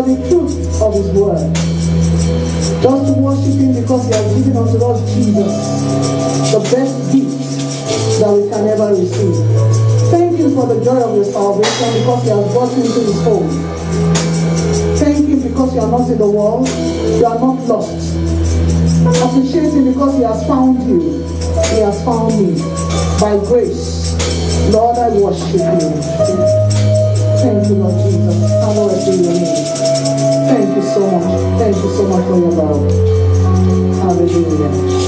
for the truth of his word. Just to worship him because he has given unto us Jesus, the best gift that we can ever receive. Thank him for the joy of your salvation because he has brought you into his fold. Thank him because you are not in the world, you are not lost. Appreciate him because he has found you. He has found me. By grace, Lord, I worship you. Thank you, Lord Jesus. Hallowed be your name. Thank you so much. Thank you so much for your love. Hallelujah.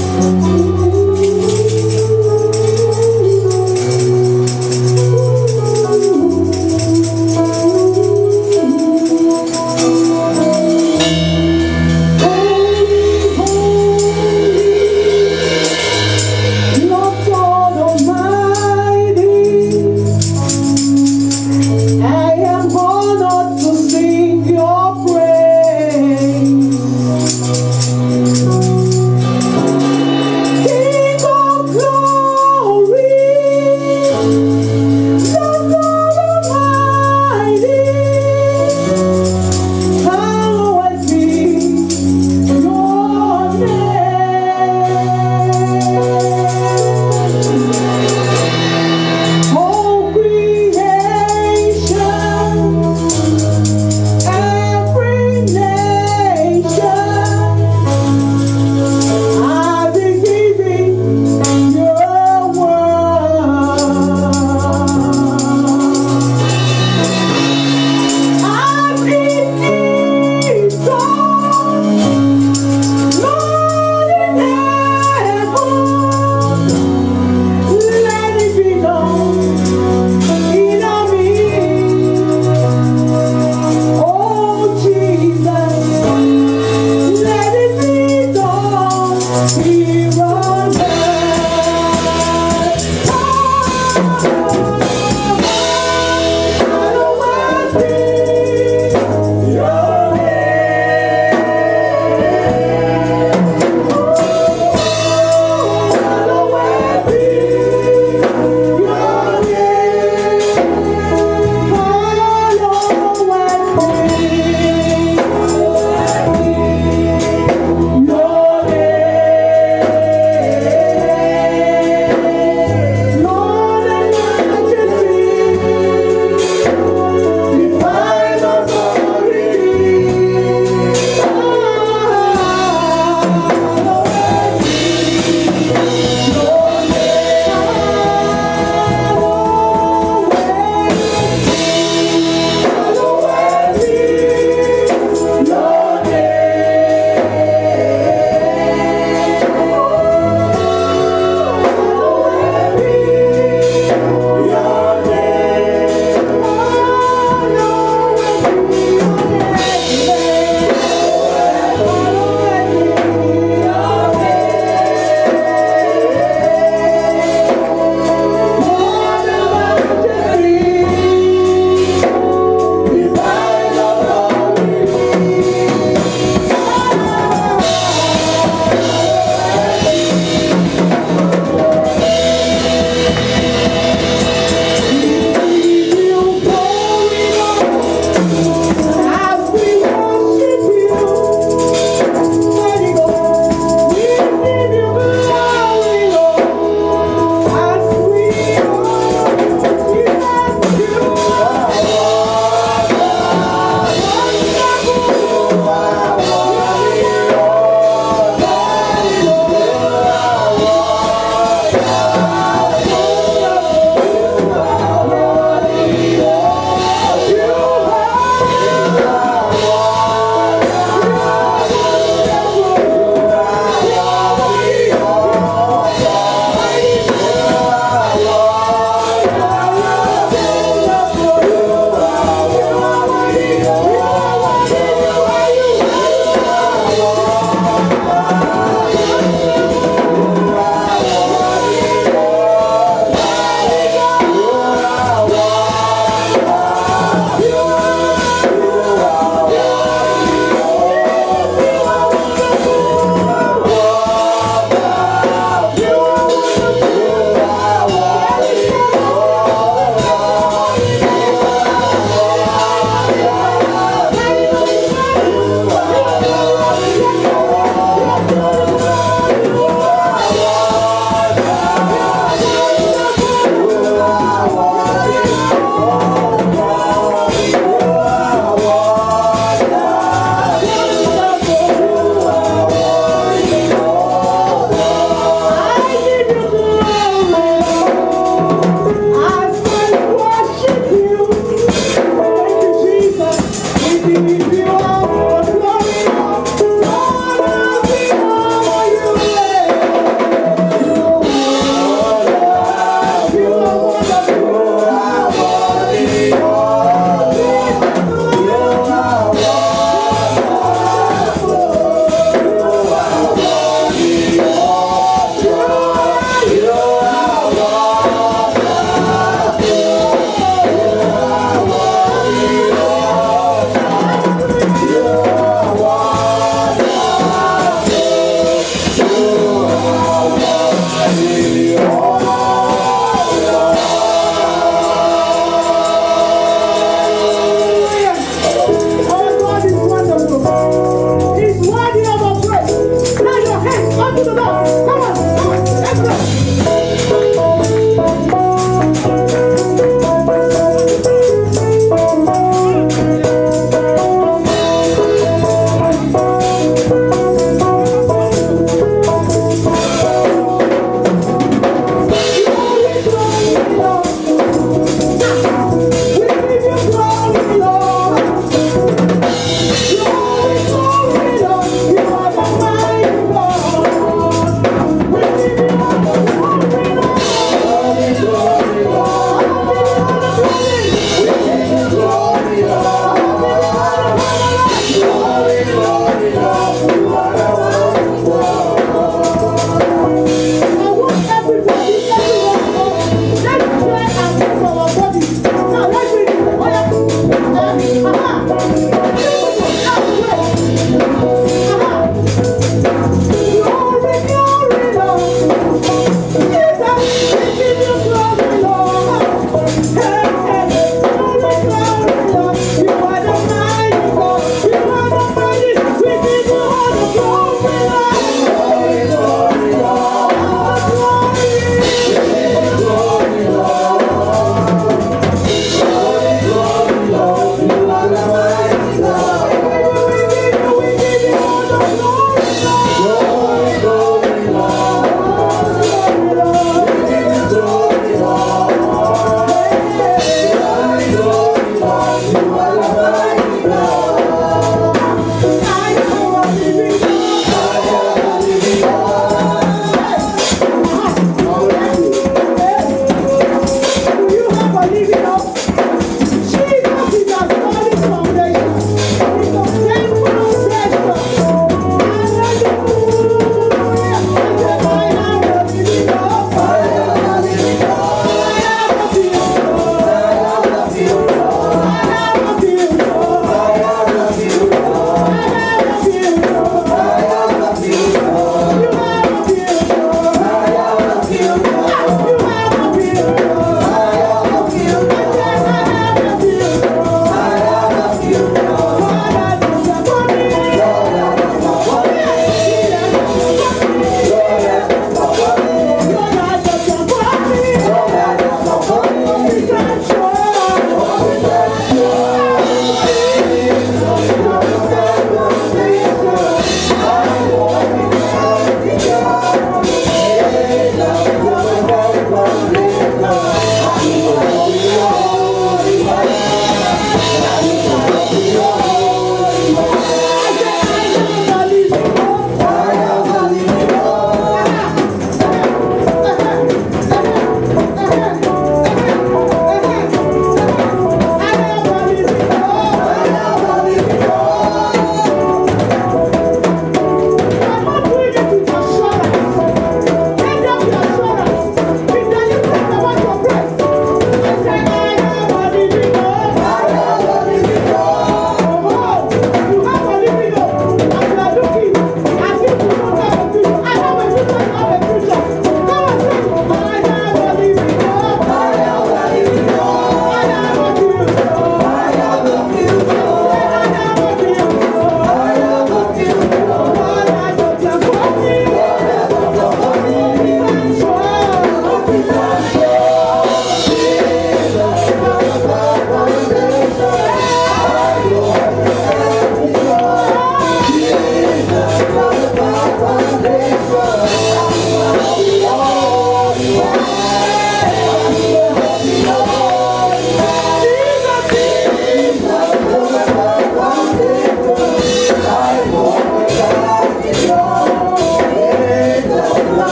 We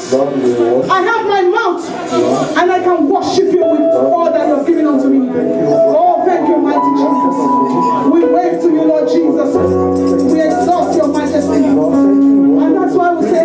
I have my mouth, and I can worship you with all that you have given unto me. Oh, thank you, mighty Jesus. We wave to you, Lord Jesus. We exalt your majesty. And that's why we say,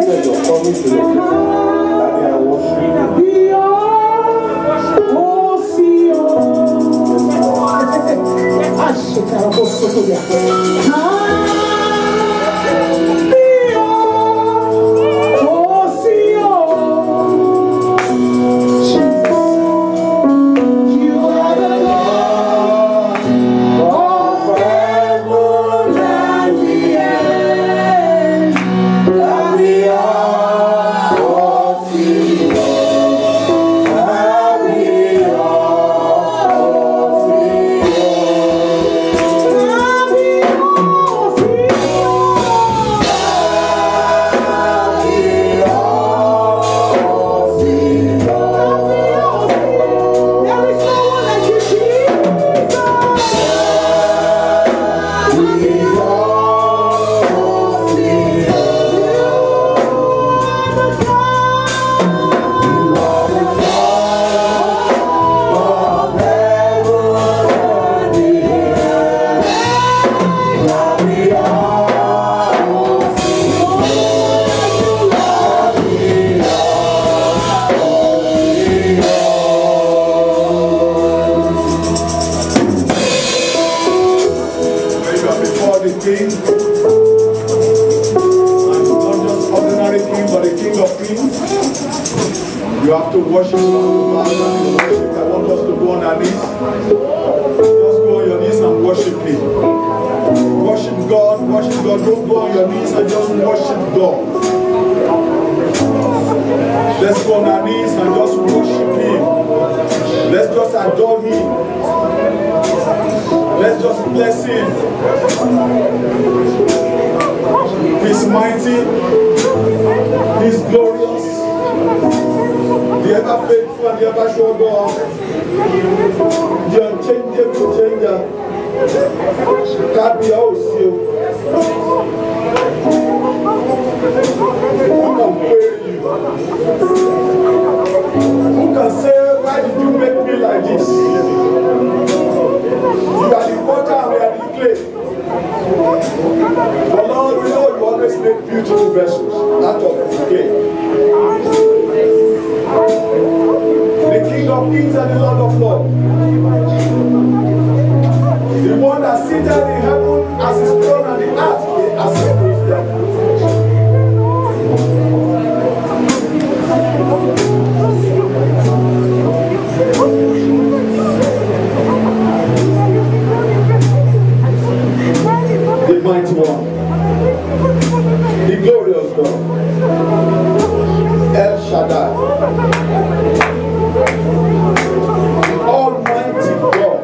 you have to worship God. I want us to go on our knees. Just go on your knees and worship Him. Worship God, worship God. Don't go on your knees and just worship God. Let's go on our knees and just worship Him. Let's just adore Him. Let's just bless Him. He's mighty. He's glorious. The ever faithful and the ever sure God. The unchangeable changer. God be also. Who can praise you? Who can say, why did you make me like this? You are the potter and we are the clay. beautiful vessels out of the clay. The King of Kings and the Lord of Lords. The one that seated in heaven as his throne and the earth as his footstool. The mighty one, the glorious God, El Shaddai, the Almighty God,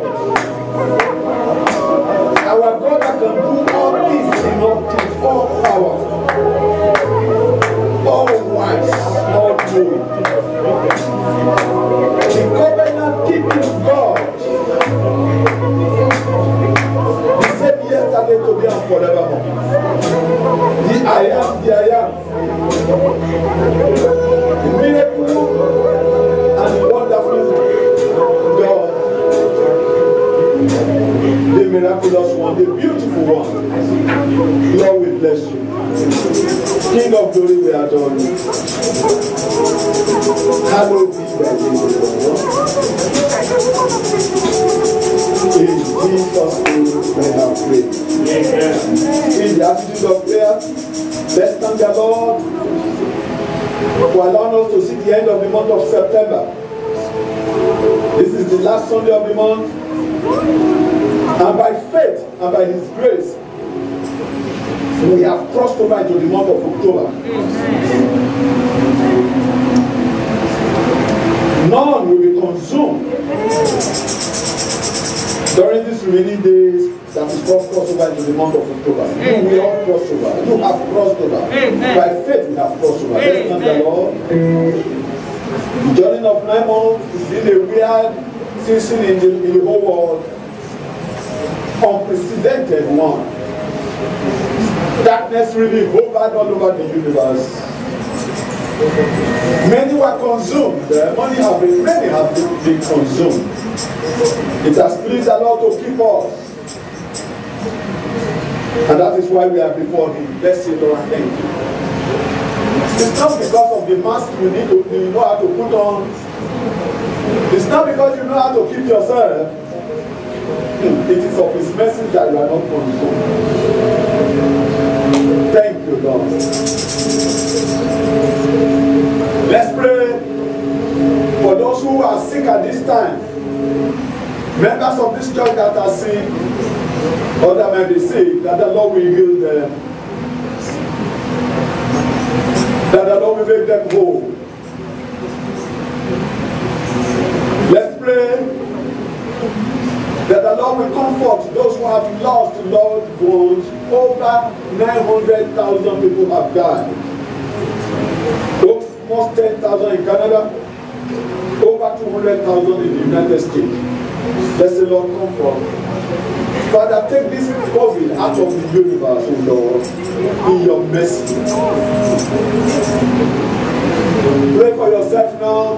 our God that can do all things in all things, all power, all wise, all good, the covenant keeping God. Yesterday, today, and forevermore. The I am, the I am. The miracle and the wonderful God. The miraculous one, the beautiful one. Lord, we bless you. King of glory, we adore you. Hallowed be thy name, in Jesus' name we have prayed. Amen. In the attitude of prayer, let's thank the Lord for allowing us to see the end of the month of September. This is the last Sunday of the month, and by faith and by His grace, we have crossed over into the month of October. None will be consumed during these remaining days that is called crossover into the month of October. You will all cross over. You have crossed over. By faith we have crossed over. Let's thank the Lord. The journey of 9 months is in a weird season in the whole world. Unprecedented one. Darkness really hovered all over the universe. Many were consumed. Many have been consumed. It has pleased the Lord to keep us. And that is why we are before Him. Let's say, Lord, thank you. It's not because of the mask you know how to put on. It's not because you know how to keep yourself. It is of His message that you are not consumed. Thank you, Lord. Let's pray for those who are sick at this time. Members of this church that are sick, or that may be sick, that the Lord will heal them. That the Lord will make them whole. Let's pray that the Lord will comfort those who have lost loved ones. Over 900,000 people have died. Almost 10,000 in Canada. Over 200,000 in the United States. Let's say, Lord, comfort. Father, take this COVID out of the universe, oh Lord, in your mercy. Pray for yourself now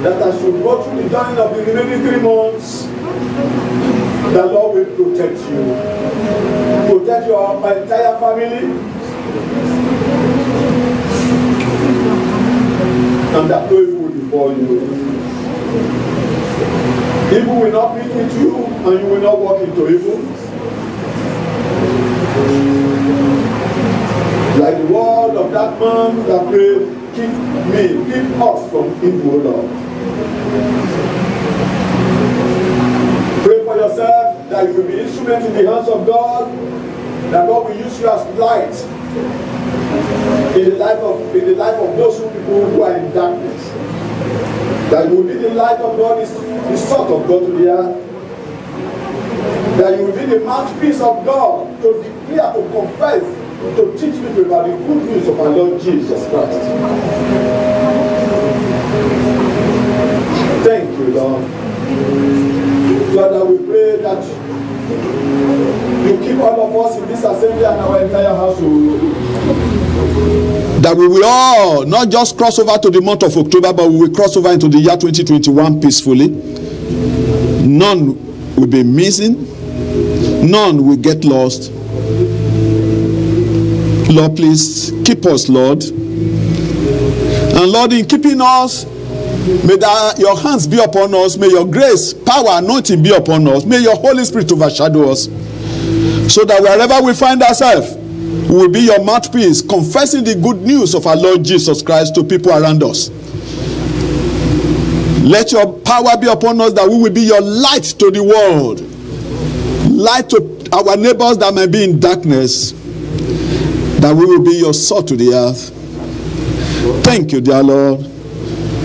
that as you go through the journey of the remaining 3 months, the Lord will protect you. Protect your entire family. And that no evil will befall you. Evil will not meet with you, and you will not walk into evil. Like the word of that man that prayed, keep us from evil, Lord. Pray for yourself that you will be instrument in the hands of God, that God will use you as light in the life of those people who are in darkness. That you will be the light of God, the salt of God to the earth. That you will be the mouthpiece of God to declare, to confess, to teach people about the good news of our Lord Jesus Christ. Thank you, Lord. Father, we pray that you keep all of us in this assembly and our entire household. That we will all not just cross over to the month of October, but we will cross over into the year 2021 peacefully. None will be missing. None will get lost. Lord, please keep us, Lord. And Lord, in keeping us, may your hands be upon us. May your grace, power, anointing be upon us. May your Holy Spirit overshadow us. So that wherever we find ourselves, we will be your mouthpiece, confessing the good news of our Lord Jesus Christ to people around us. Let your power be upon us, that we will be your light to the world. Light to our neighbors that may be in darkness. That we will be your salt to the earth. Thank you, dear Lord.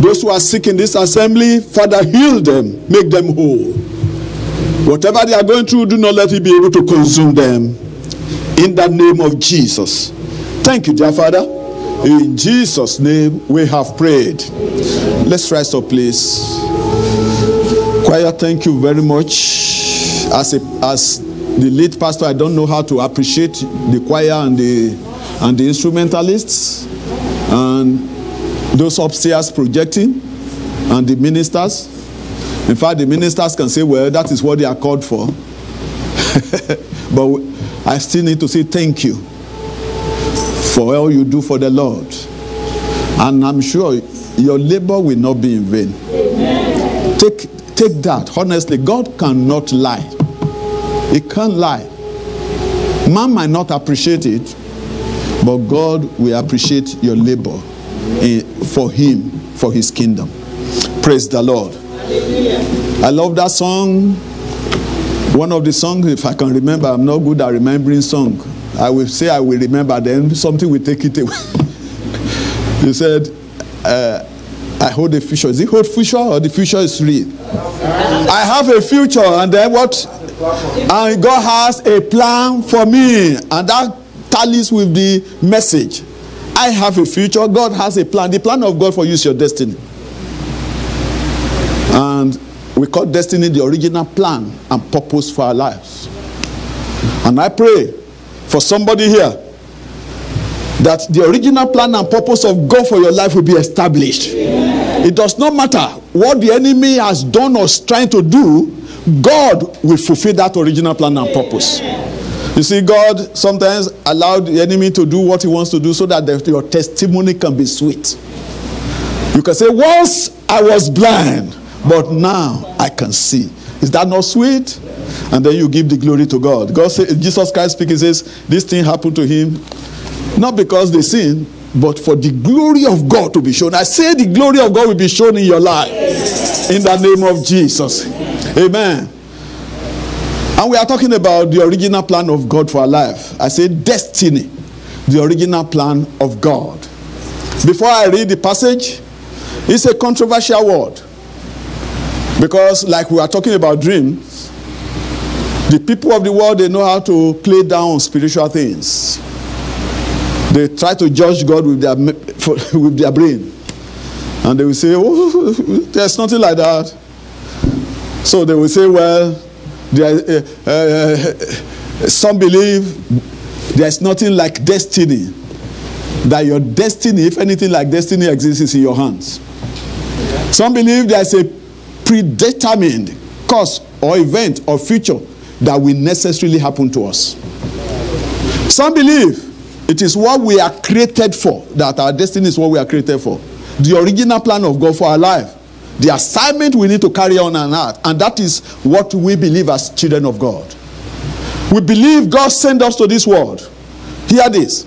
Those who are sick in this assembly, Father, heal them. Make them whole. Whatever they are going through, do not let it be able to consume them. In the name of Jesus. Thank you, dear Father. In Jesus' name we have prayed. Let's rise up, please. Choir, thank you very much. As the lead pastor, I don't know how to appreciate the choir and the instrumentalists and those upstairs projecting and the ministers. In fact, the ministers can say, well, that is what they are called for. But I still need to say thank you for all you do for the Lord. And I'm sure your labor will not be in vain. Amen. Take that. Honestly, God cannot lie. He can't lie. Man might not appreciate it, but God will appreciate your labor for him, for his kingdom. Praise the Lord. Hallelujah. I love that song. One of the songs, if I can remember, I'm not good at remembering song. I will say I will remember, then something will take it away. He said, I hold a future. Is it hold future or the future is real? I have a future, and then what? And God has a plan for me. And that tallies with the message. I have a future. God has a plan. The plan of God for you is your destiny. And we call destiny the original plan and purpose for our lives. And I pray for somebody here that the original plan and purpose of God for your life will be established. Amen. It does not matter what the enemy has done or is trying to do, God will fulfill that original plan and purpose. Amen. You see, God sometimes allowed the enemy to do what he wants to do so that your testimony can be sweet. You can say, once I was blind, but now I can see. Is that not sweet? And then you give the glory to God. God says, Jesus Christ speaking, says, this thing happened to him, not because they sinned, but for the glory of God to be shown. I say the glory of God will be shown in your life. In the name of Jesus. Amen. And we are talking about the original plan of God for our life. I say destiny, the original plan of God. Before I read the passage, it's a controversial word. Because like we are talking about dreams, the people of the world, they know how to play down spiritual things. They try to judge God with their brain. And they will say, oh, there's nothing like that. So they will say, well, some believe there's nothing like destiny. That your destiny, if anything like destiny exists, is in your hands. Some believe there's a predetermined cause or event or future that will necessarily happen to us. Some believe it is what we are created for, that our destiny is what we are created for. The original plan of God for our life. The assignment we need to carry on earth. And that is what we believe as children of God. We believe God sent us to this world. Hear this.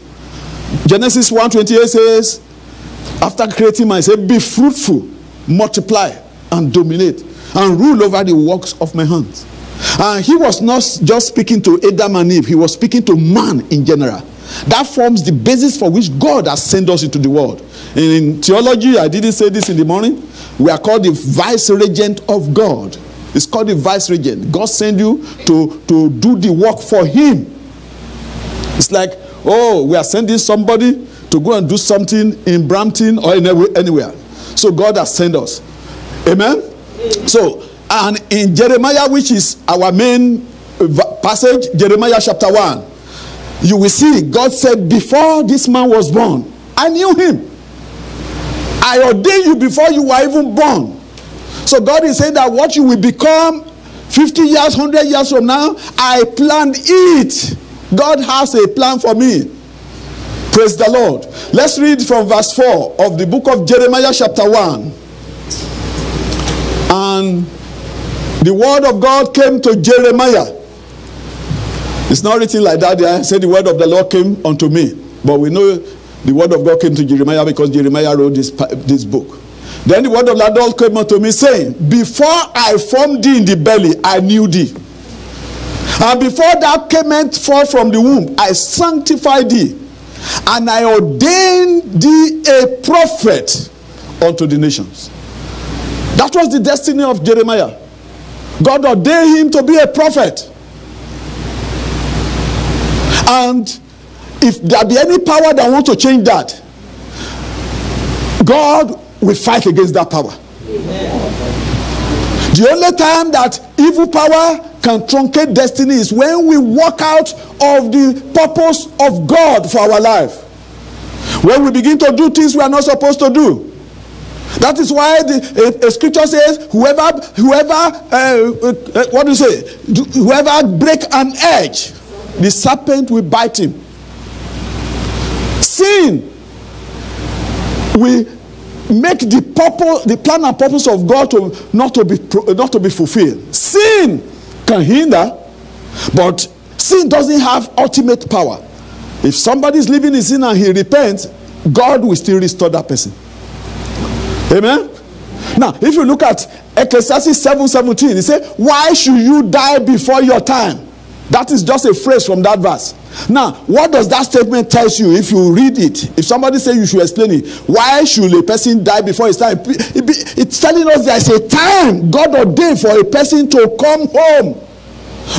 Genesis 1:28 says, after creating man, he said, be fruitful, multiply, and dominate, and rule over the works of my hands. And he was not just speaking to Adam and Eve, he was speaking to man in general. That forms the basis for which God has sent us into the world. In theology, I didn't say this in the morning, we are called the vice-regent of God. It's called the vice-regent. God sent you to do the work for him. It's like, oh, we are sending somebody to go and do something in Brampton or anywhere. So God has sent us. Amen? So, and in Jeremiah, which is our main passage, Jeremiah chapter 1, you will see God said, before this man was born, I knew him. I ordained you before you were even born. So God is saying that what you will become 50 years, 100 years from now, I planned it. God has a plan for me. Praise the Lord. Let's read from verse 4 of the book of Jeremiah chapter 1. And the word of God came to Jeremiah. It's not written like that. I said the word of the Lord came unto me. But we know the word of God came to Jeremiah because Jeremiah wrote this book. Then the word of the Lord came unto me, saying, before I formed thee in the belly, I knew thee. And before thou camest forth from the womb, I sanctified thee. And I ordained thee a prophet unto the nations. That was the destiny of Jeremiah. God ordained him to be a prophet. And if there be any power that wants to change that, God will fight against that power. Amen. The only time that evil power can truncate destiny is when we walk out of the purpose of God for our life. When we begin to do things we are not supposed to do. That is why a scripture says, whoever break an edge, the serpent will bite him. Sin will make the plan and purpose of God not to be fulfilled. Sin can hinder, but sin doesn't have ultimate power. If somebody is living in sin and he repents, God will still restore that person. Amen. Now, if you look at Ecclesiastes 7:17, it says, why should you die before your time? That is just a phrase from that verse. Now, what does that statement tell you if you read it? If somebody says you should explain it, why should a person die before his time? It's telling us there is a time God ordained for a person to come home.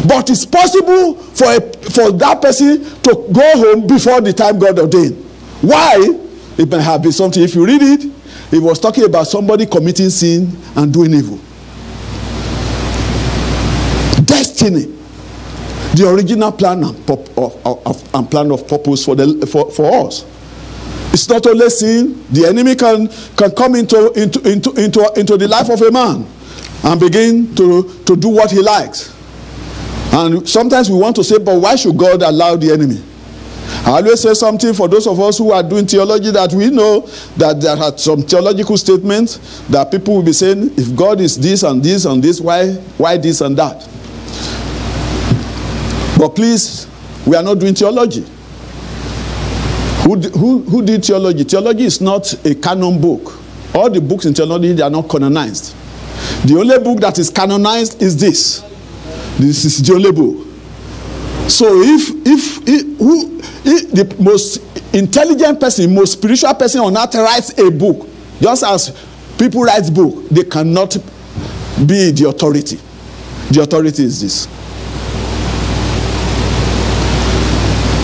But it's possible for that person to go home before the time God ordained. Why? It may have been something. If you read it, it was talking about somebody committing sin and doing evil. Destiny. The original plan and plan of purpose for us. It's not only sin. The enemy can come into the life of a man and begin to do what he likes. And sometimes we want to say, but why should God allow the enemy? I always say something for those of us who are doing theology, that we know that there are some theological statements that people will be saying, if God is this and this and this, why this and that? But please, we are not doing theology. Who did theology? Theology is not a canon book. All the books in theology, they are not canonized. The only book that is canonized is this. This is the only book. So if the most intelligent person, most spiritual person on earth writes a book, just as people write books, they cannot be the authority. The authority is this.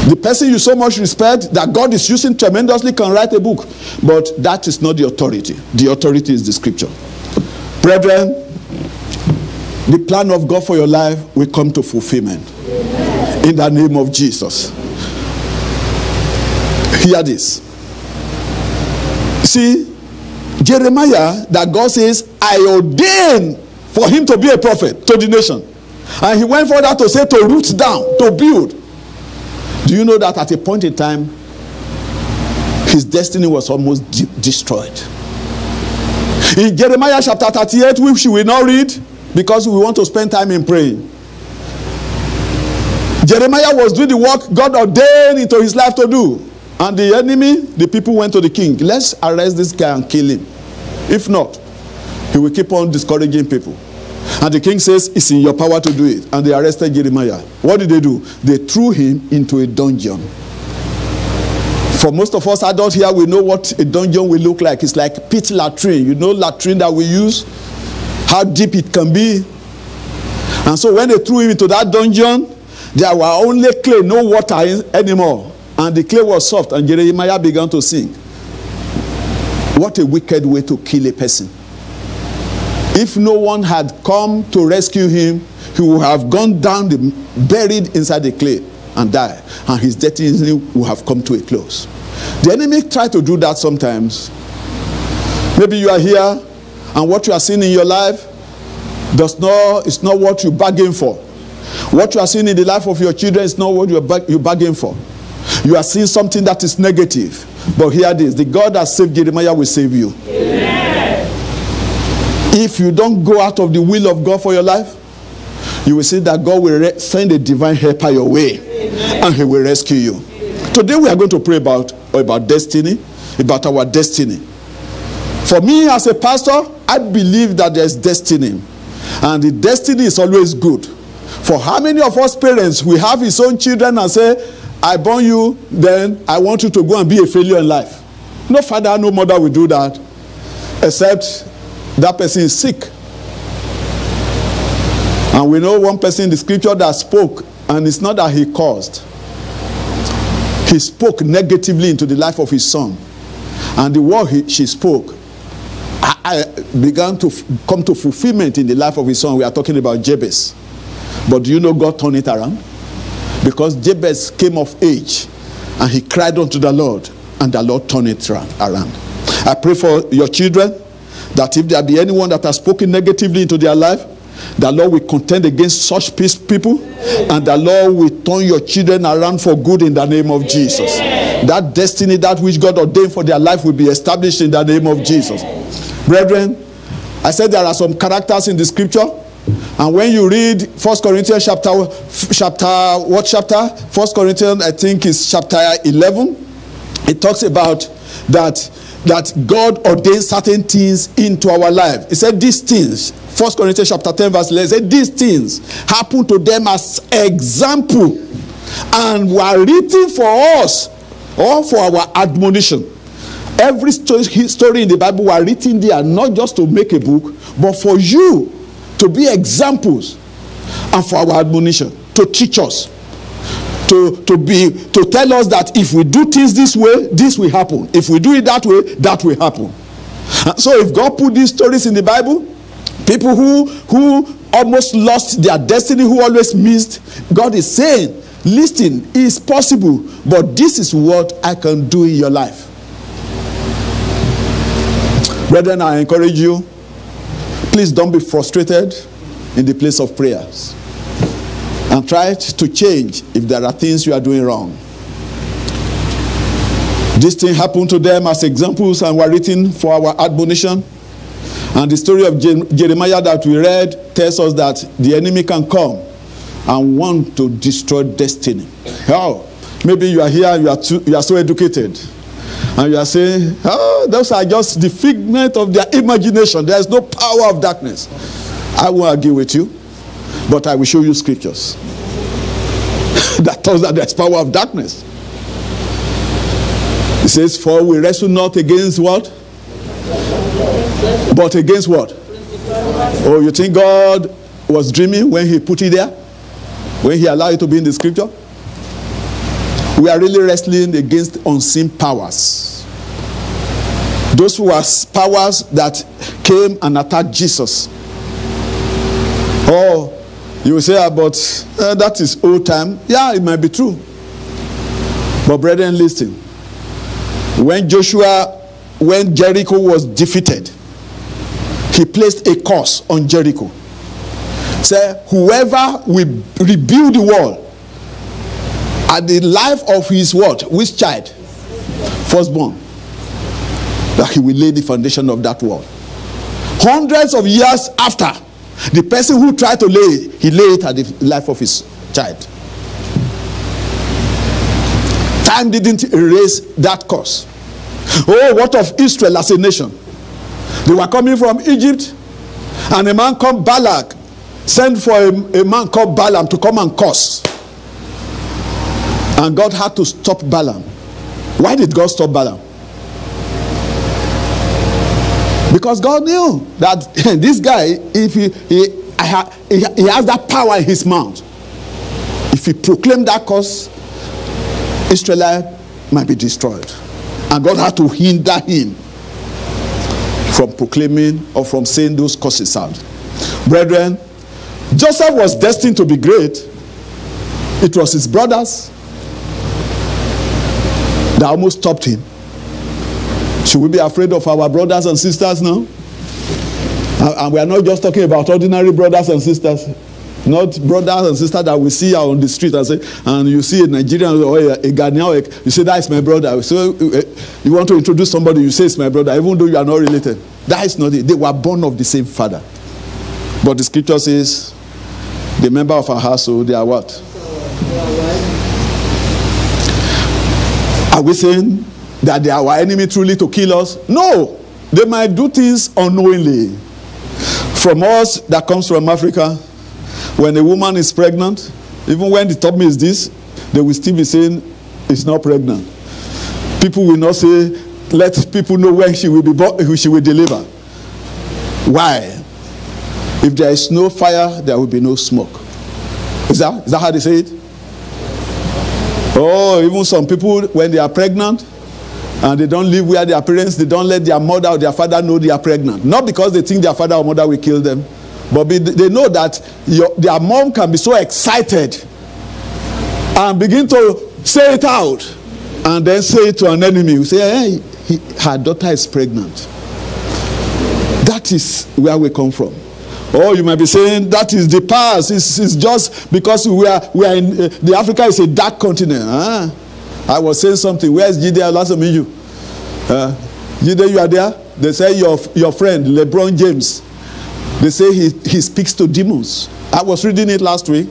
The person you so much respect, that God is using tremendously, can write a book. But that is not the authority. The authority is the scripture. Brethren, the plan of God for your life will come to fulfillment. In the name of Jesus. Hear this. See, Jeremiah, that God says, I ordained for him to be a prophet to the nation. And he went further to say, to root down, to build. Do you know that at a point in time, his destiny was almost destroyed? In Jeremiah chapter 38, which we will not read because we want to spend time in praying. Jeremiah was doing the work God ordained into his life to do. And the enemy, the people went to the king. Let's arrest this guy and kill him. If not, he will keep on discouraging people. And the king says, it's in your power to do it. And they arrested Jeremiah. What did they do? They threw him into a dungeon. For most of us adults here, we know what a dungeon will look like. It's like pit latrine. You know latrine that we use? How deep it can be. And so when they threw him into that dungeon, there were only clay, no water anymore. And the clay was soft, and Jeremiah began to sing. What a wicked way to kill a person. If no one had come to rescue him, he would have gone down, buried inside the clay and died. And his destiny would have come to a close. The enemy tries to do that sometimes. Maybe you are here, and what you are seeing in your life is not what you bargained for. What you are seeing in the life of your children is not what you bargained for. You are seeing something that is negative. But hear this, the God that saved Jeremiah will save you. Amen. If you don't go out of the will of God for your life, you will see that God will send a divine helper your way. Amen. And he will rescue you. Amen. Today we are going to pray about destiny, about our destiny. For me as a pastor, I believe that there's destiny. And the destiny is always good. For how many of us parents, we have his own children and say, I born you, then I want you to go and be a failure in life. No father, no mother will do that, except that person is sick. And we know one person in the scripture that spoke, and it's not that he caused. He spoke negatively into the life of his son. And the word she spoke began to come to fulfillment in the life of his son. We are talking about Jabez. But do you know God turned it around? Because Jabez came of age and he cried unto the Lord, and the Lord turned it around. I pray for your children that if there be anyone that has spoken negatively into their life, the Lord will contend against such people, and the Lord will turn your children around for good in the name of Jesus. That destiny, that which God ordained for their life, will be established in the name of Jesus. Brethren, I said there are some characters in the scripture. And when you read 1 Corinthians what chapter? 1 Corinthians, I think is chapter 11. It talks about that God ordains certain things into our life. It said these things, 1 Corinthians chapter 10 verse 11, it said these things happen to them as example and were written for us or for our admonition. Every story in the Bible were written there not just to make a book, but for you to be examples and for our admonition, to teach us, to tell us that if we do things this way, this will happen. If we do it that way, that will happen. So if God put these stories in the Bible, people who almost lost their destiny, who always missed, God is saying, listen, it's possible, but this is what I can do in your life. Brethren, I encourage you, please don't be frustrated in the place of prayers. And try to change if there are things you are doing wrong. This thing happened to them as examples and were written for our admonition. And the story of Jeremiah that we read tells us that the enemy can come and want to destroy destiny. How? Maybe you are here and you are so educated. And you are saying, oh, those are just the figment of their imagination. There is no power of darkness. I won't argue with you, but I will show you scriptures that tells that there is power of darkness. It says, for we wrestle not against what? But against what? Oh, you think God was dreaming when he put it there? When he allowed it to be in the scripture? We are really wrestling against unseen powers. Those were powers that came and attacked Jesus. Oh, you will say, but that is old time. Yeah, it might be true. But brethren, listen. When Jericho was defeated, he placed a curse on Jericho. Say, whoever will rebuild the wall at the life of his what? Which child? Firstborn. That he will lay the foundation of that wall. Hundreds of years after, the person who tried to lay it, he laid it at the life of his child. Time didn't erase that curse. Oh, what of Israel as a nation? They were coming from Egypt, and a man called Balak sent for a man called Balaam to come and curse. And God had to stop Balaam. Why did God stop Balaam? Because God knew that this guy, if he has that power in his mouth, if he proclaimed that curse, Israel might be destroyed. And God had to hinder him from proclaiming or from saying those curses out. Brethren, Joseph was destined to be great. It was his brothers that almost stopped him. Should we be afraid of our brothers and sisters now? And we are not just talking about ordinary brothers and sisters. Not brothers and sisters that we see on the street and say, and you see a Nigerian or a Ghanaian, you say, that is my brother. So you want to introduce somebody, you say it's my brother, even though you are not related. That is not it. They were born of the same father. But the scripture says, the member of our household, they are what? Are we saying that they are our enemy truly to kill us? No. They might do things unknowingly. From us that comes from Africa, when a woman is pregnant, even when the top is this, they will still be saying it's not pregnant. People will not say, let people know when she will be born, who she will deliver. Why? If there is no fire, there will be no smoke. Is that how they say it? Oh, even some people, when they are pregnant, and they don't live where their parents, they don't let their mother or their father know they are pregnant. Not because they think their father or mother will kill them, but they know that their mom can be so excited and begin to say it out and then say it to an enemy. You say, hey, her daughter is pregnant. That is where we come from. Or you might be saying that is the past. It's just because we are in the Africa is a dark continent. I was saying something. Where's Jide Olasominju? Jide, you are there? They say your friend LeBron James. They say he speaks to demons. I was reading it last week.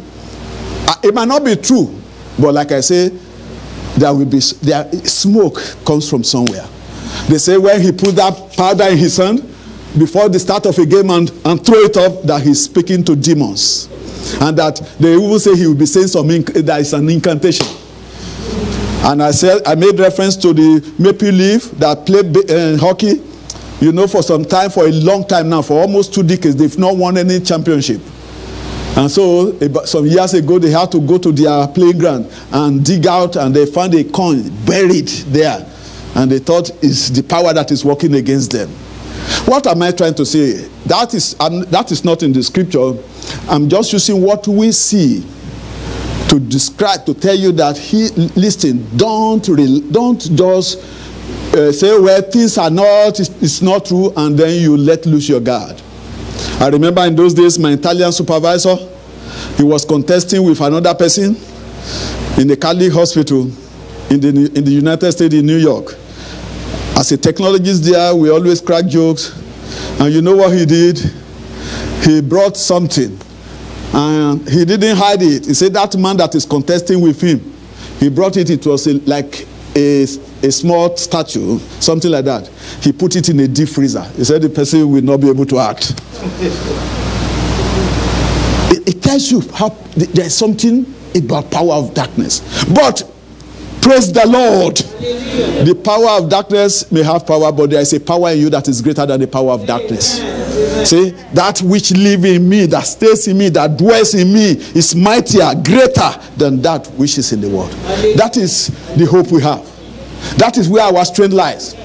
It might not be true, but like I say, smoke comes from somewhere. They say when he put that powder in his hand before the start of a game and throw it up, that he's speaking to demons, and that they even say he will be saying something that is an incantation. And I made reference to the Maple Leaf that played hockey. You know, for some time, for a long time now, for almost 2 decades, they've not won any championship. And so, some years ago, they had to go to their playing ground and dig out, and they found a coin buried there. And they thought it's the power that is working against them. What am I trying to say? That is not in the scripture. I'm just using what we see to describe, to tell you that listen, don't just say, well, things are not, it's not true, and then you let loose your guard. I remember in those days, my Italian supervisor, he was contesting with another person in the Catholic hospital in the United States in New York. As a technologist there, we always crack jokes. And you know what he did? He brought something. And he didn't hide it. He said that man that is contesting with him, he brought it. It was like a small statue, something like that. He put it in a deep freezer. He said the person will not be able to act. It tells you how there's something about power of darkness. But praise the Lord. The power of darkness may have power, but there is a power in you that is greater than the power of darkness. See, that which lives in me, that stays in me, that dwells in me is mightier, greater than that which is in the world. That is the hope we have. That is where our strength lies.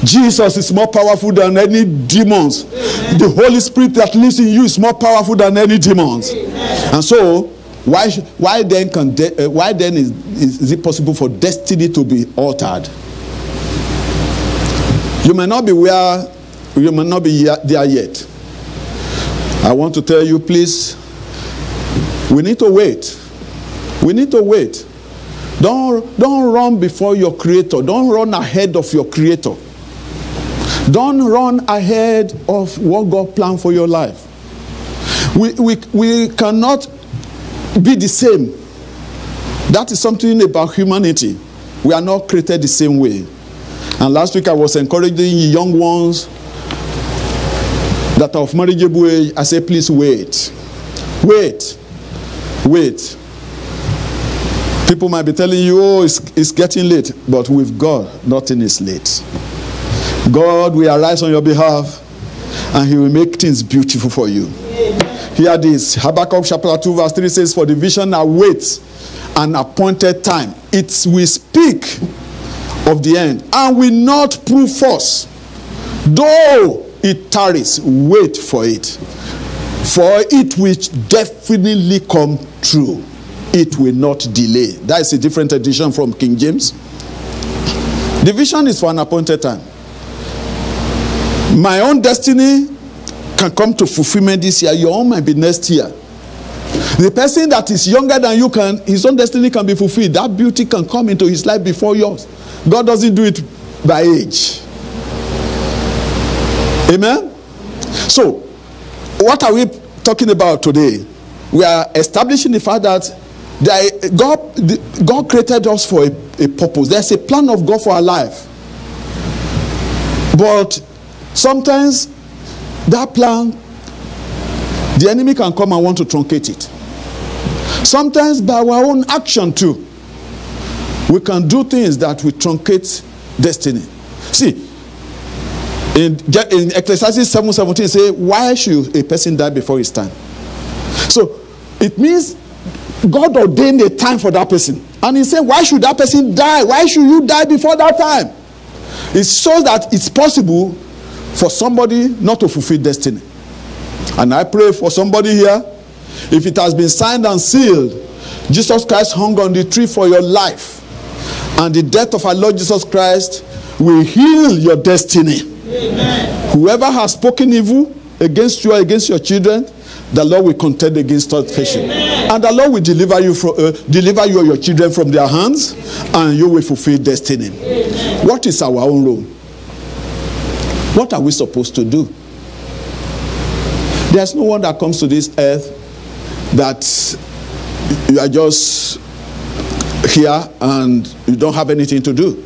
Jesus is more powerful than any demons. The Holy Spirit that lives in you is more powerful than any demons. And so, why then is it possible for destiny to be altered? You may not be there yet. I want to tell you, please, we need to wait. We need to wait. Don't run before your Creator. Don't run ahead of your Creator. Don't run ahead of what God planned for your life. We cannot be the same. That is something about humanity. We are not created the same way. And last week I was encouraging young ones that are of marriageable age. I say, please wait. Wait. Wait. People might be telling you, oh, it's getting late. But with God, nothing is late. God will arise on your behalf, and he will make things beautiful for you. Hear this. Habakkuk chapter 2 verse 3 says, for the vision awaits an appointed time. It will speak of the end and will not prove false. Though it tarries, wait for it. For it will definitely come true. It will not delay. That is a different edition from King James. The vision is for an appointed time. My own destiny can come to fulfillment this year. Your own might be next year. The person that is younger than you his own destiny can be fulfilled. That beauty can come into his life before yours. God doesn't do it by age. Amen? So, what are we talking about today? We are establishing the fact that God created us for a purpose. There's a plan of God for our life. But sometimes that plan, the enemy can come and want to truncate it. Sometimes by our own action too, we can do things that will truncate destiny. See, in Ecclesiastes 7:17 say, why should a person die before his time? So it means God ordained a time for that person. And he said, why should that person die? Why should you die before that time? It shows that it's possible for somebody not to fulfill destiny. And I pray for somebody here, if it has been signed and sealed, Jesus Christ hung on the tree for your life, and the death of our Lord Jesus Christ will heal your destiny. Amen. Whoever has spoken evil against you or against your children, the Lord will contend against that person. And the Lord will deliver you or your children from their hands, and you will fulfill destiny. Amen. What is our own role? What are we supposed to do? There's no one that comes to this earth that you are just here and you don't have anything to do.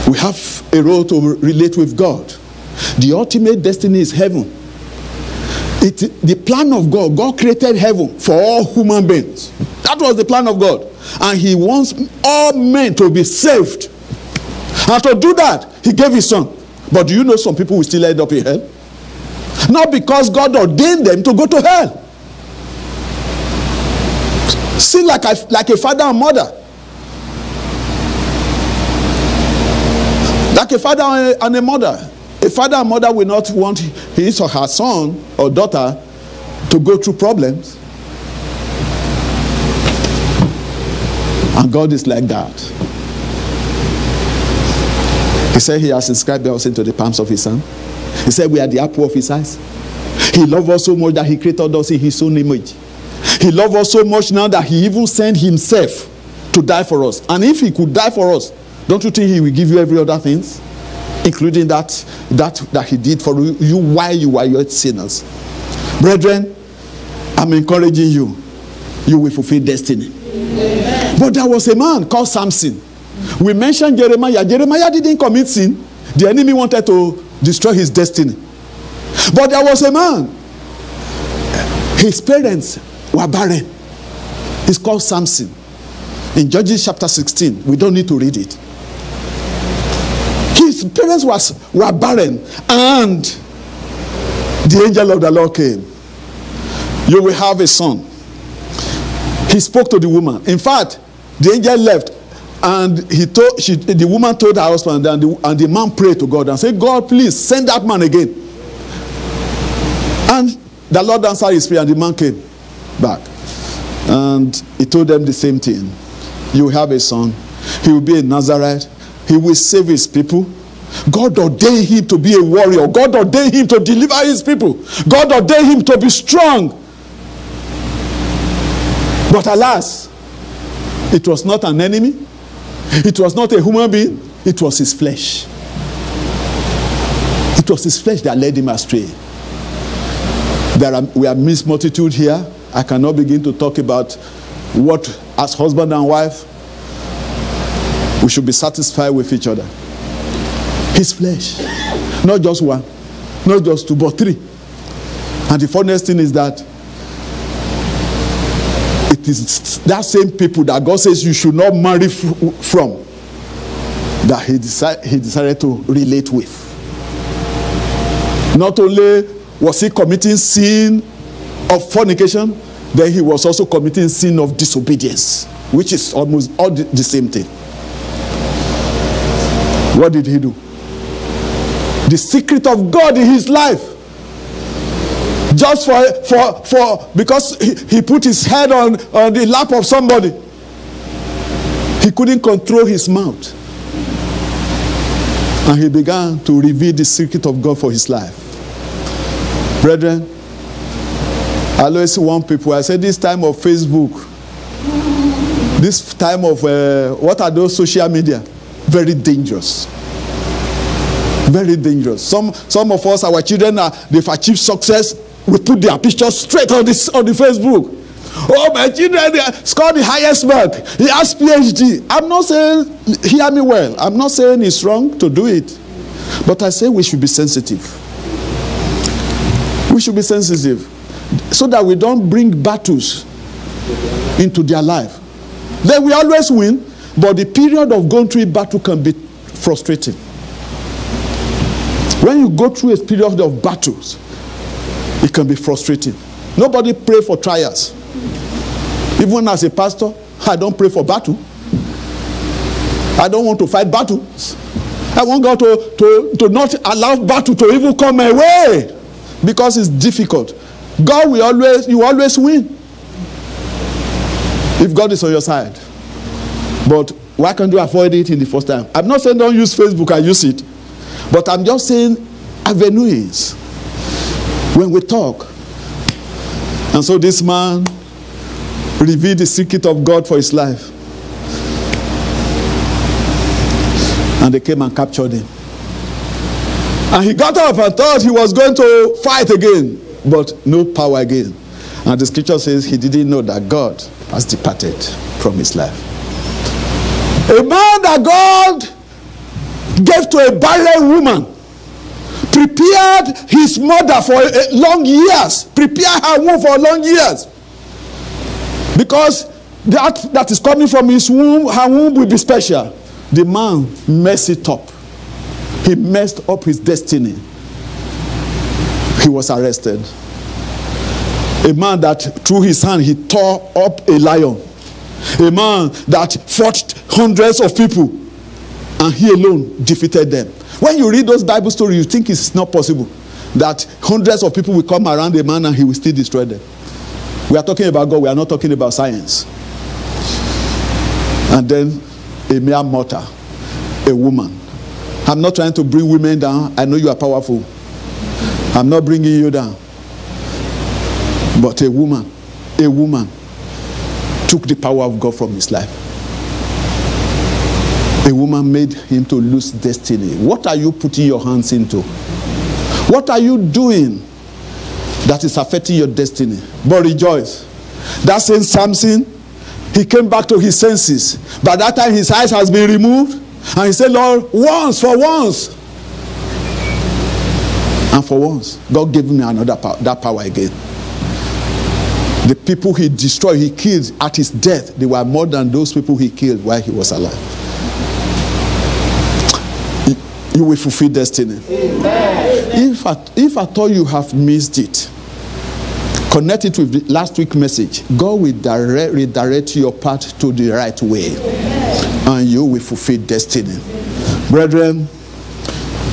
We have a role to relate with God. The ultimate destiny is heaven. The plan of God. God created heaven for all human beings. That was the plan of God. And he wants all men to be saved. And to do that, he gave his son. But do you know some people will still end up in hell? Not because God ordained them to go to hell. Sin like a father and mother. Like a father and a mother. A father and mother will not want his or her son or daughter to go through problems. And God is like that. He said he has inscribed us into the palms of his son. He said we are the apple of his eyes. He loved us so much that he created us in his own image. He loved us so much now that he even sent himself to die for us. And if he could die for us, don't you think he will give you every other things? Including that he did for you while you were yet sinners. Brethren, I'm encouraging you. You will fulfill destiny. Amen. But there was a man called Samson. We mentioned Jeremiah. Jeremiah didn't commit sin. The enemy wanted to destroy his destiny. But there was a man. His parents were barren. He's called Samson. In Judges chapter 16, we don't need to read it. His parents were barren, and the angel of the Lord came. You will have a son. He spoke to the woman. In fact, the angel left, and the woman told her husband, and the man prayed to God and said, God, please send that man again. And the Lord answered his prayer, and the man came back. And he told them the same thing. You will have a son. He will be a Nazarite. He will save his people. God ordained him to be a warrior. God ordained him to deliver his people. God ordained him to be strong. But alas, it was not an enemy. It was not a human being. It was his flesh. It was his flesh that led him astray. We are mixed multitude here. I cannot begin to talk about what, as husband and wife, we should be satisfied with each other. His flesh. Not just one, not just two, but three. And the funniest thing is that it is that same people that God says you should not marry from that he decided to relate with. Not only was he committing sin of fornication, then he was also committing sin of disobedience, which is almost all the same thing. What did he do? The secret of God in his life, just because he put his head on the lap of somebody, he couldn't control his mouth, and he began to reveal the secret of God for his life. Brethren, I always warn people, I say this time of Facebook, this time of, what are those social media? Very dangerous. Very dangerous. Some of us, our children, they've achieved success. We put their pictures straight on the Facebook. Oh, my children, they scored the highest mark. He has PhD. I'm not saying, hear me well, I'm not saying it's wrong to do it. But I say we should be sensitive. We should be sensitive so that we don't bring battles into their life. They will always win, but the period of going through a battle can be frustrating. When you go through a period of battles, it can be frustrating. Nobody pray for trials. Even as a pastor, I don't pray for battle. I don't want to fight battles. I want God to not allow battle to even come my way, because it's difficult. God will always win if God is on your side. But why can't you avoid it in the first time? I'm not saying don't use Facebook, I use it. But I'm just saying avenues when we talk. And so this man revealed the secret of God for his life. And they came and captured him. And he got up and thought he was going to fight again, but no power again. And the scripture says he didn't know that God has departed from his life. A man that God gave to a barren woman, prepared his mother for long years, prepared her womb for long years. Because that is coming from his womb, her womb will be special. The man messed it up. He messed up his destiny. He was arrested. A man that through his hand he tore up a lion. A man that fought hundreds of people and he alone defeated them. When you read those Bible stories, you think it's not possible that hundreds of people will come around a man and he will still destroy them. We are talking about God, we are not talking about science. And then a mere mortal, a woman. I'm not trying to bring women down. I know you are powerful. I'm not bringing you down. But a woman took the power of God from his life. A woman made him to lose destiny. What are you putting your hands into? What are you doing that is affecting your destiny? But rejoice. That same Samson, he came back to his senses. By that time his eyes has been removed. And he said, Lord, once, for once. And for once, God gave me another power, that power again. The people he destroyed, he killed at his death, they were more than those people he killed while he was alive. You will fulfill destiny. Amen. If at all you have missed it, connect it with the last week's message. God will redirect your path to the right way. And you will fulfill destiny. Brethren,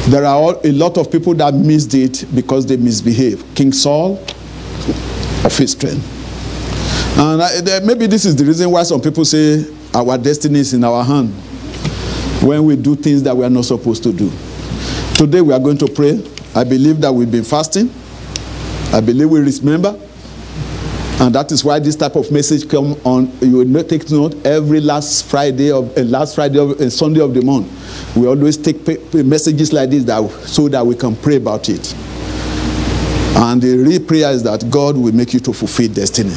there are a lot of people that missed it because they misbehaved. King Saul of his strength. And maybe this is the reason why some people say our destiny is in our hand when we do things that we are not supposed to do. Today we are going to pray. I believe that we've been fasting. I believe we remember. And that is why this type of message come on. You will take note every last Sunday of the month. We always take messages like this so that we can pray about it. And the real prayer is that God will make you to fulfill destiny.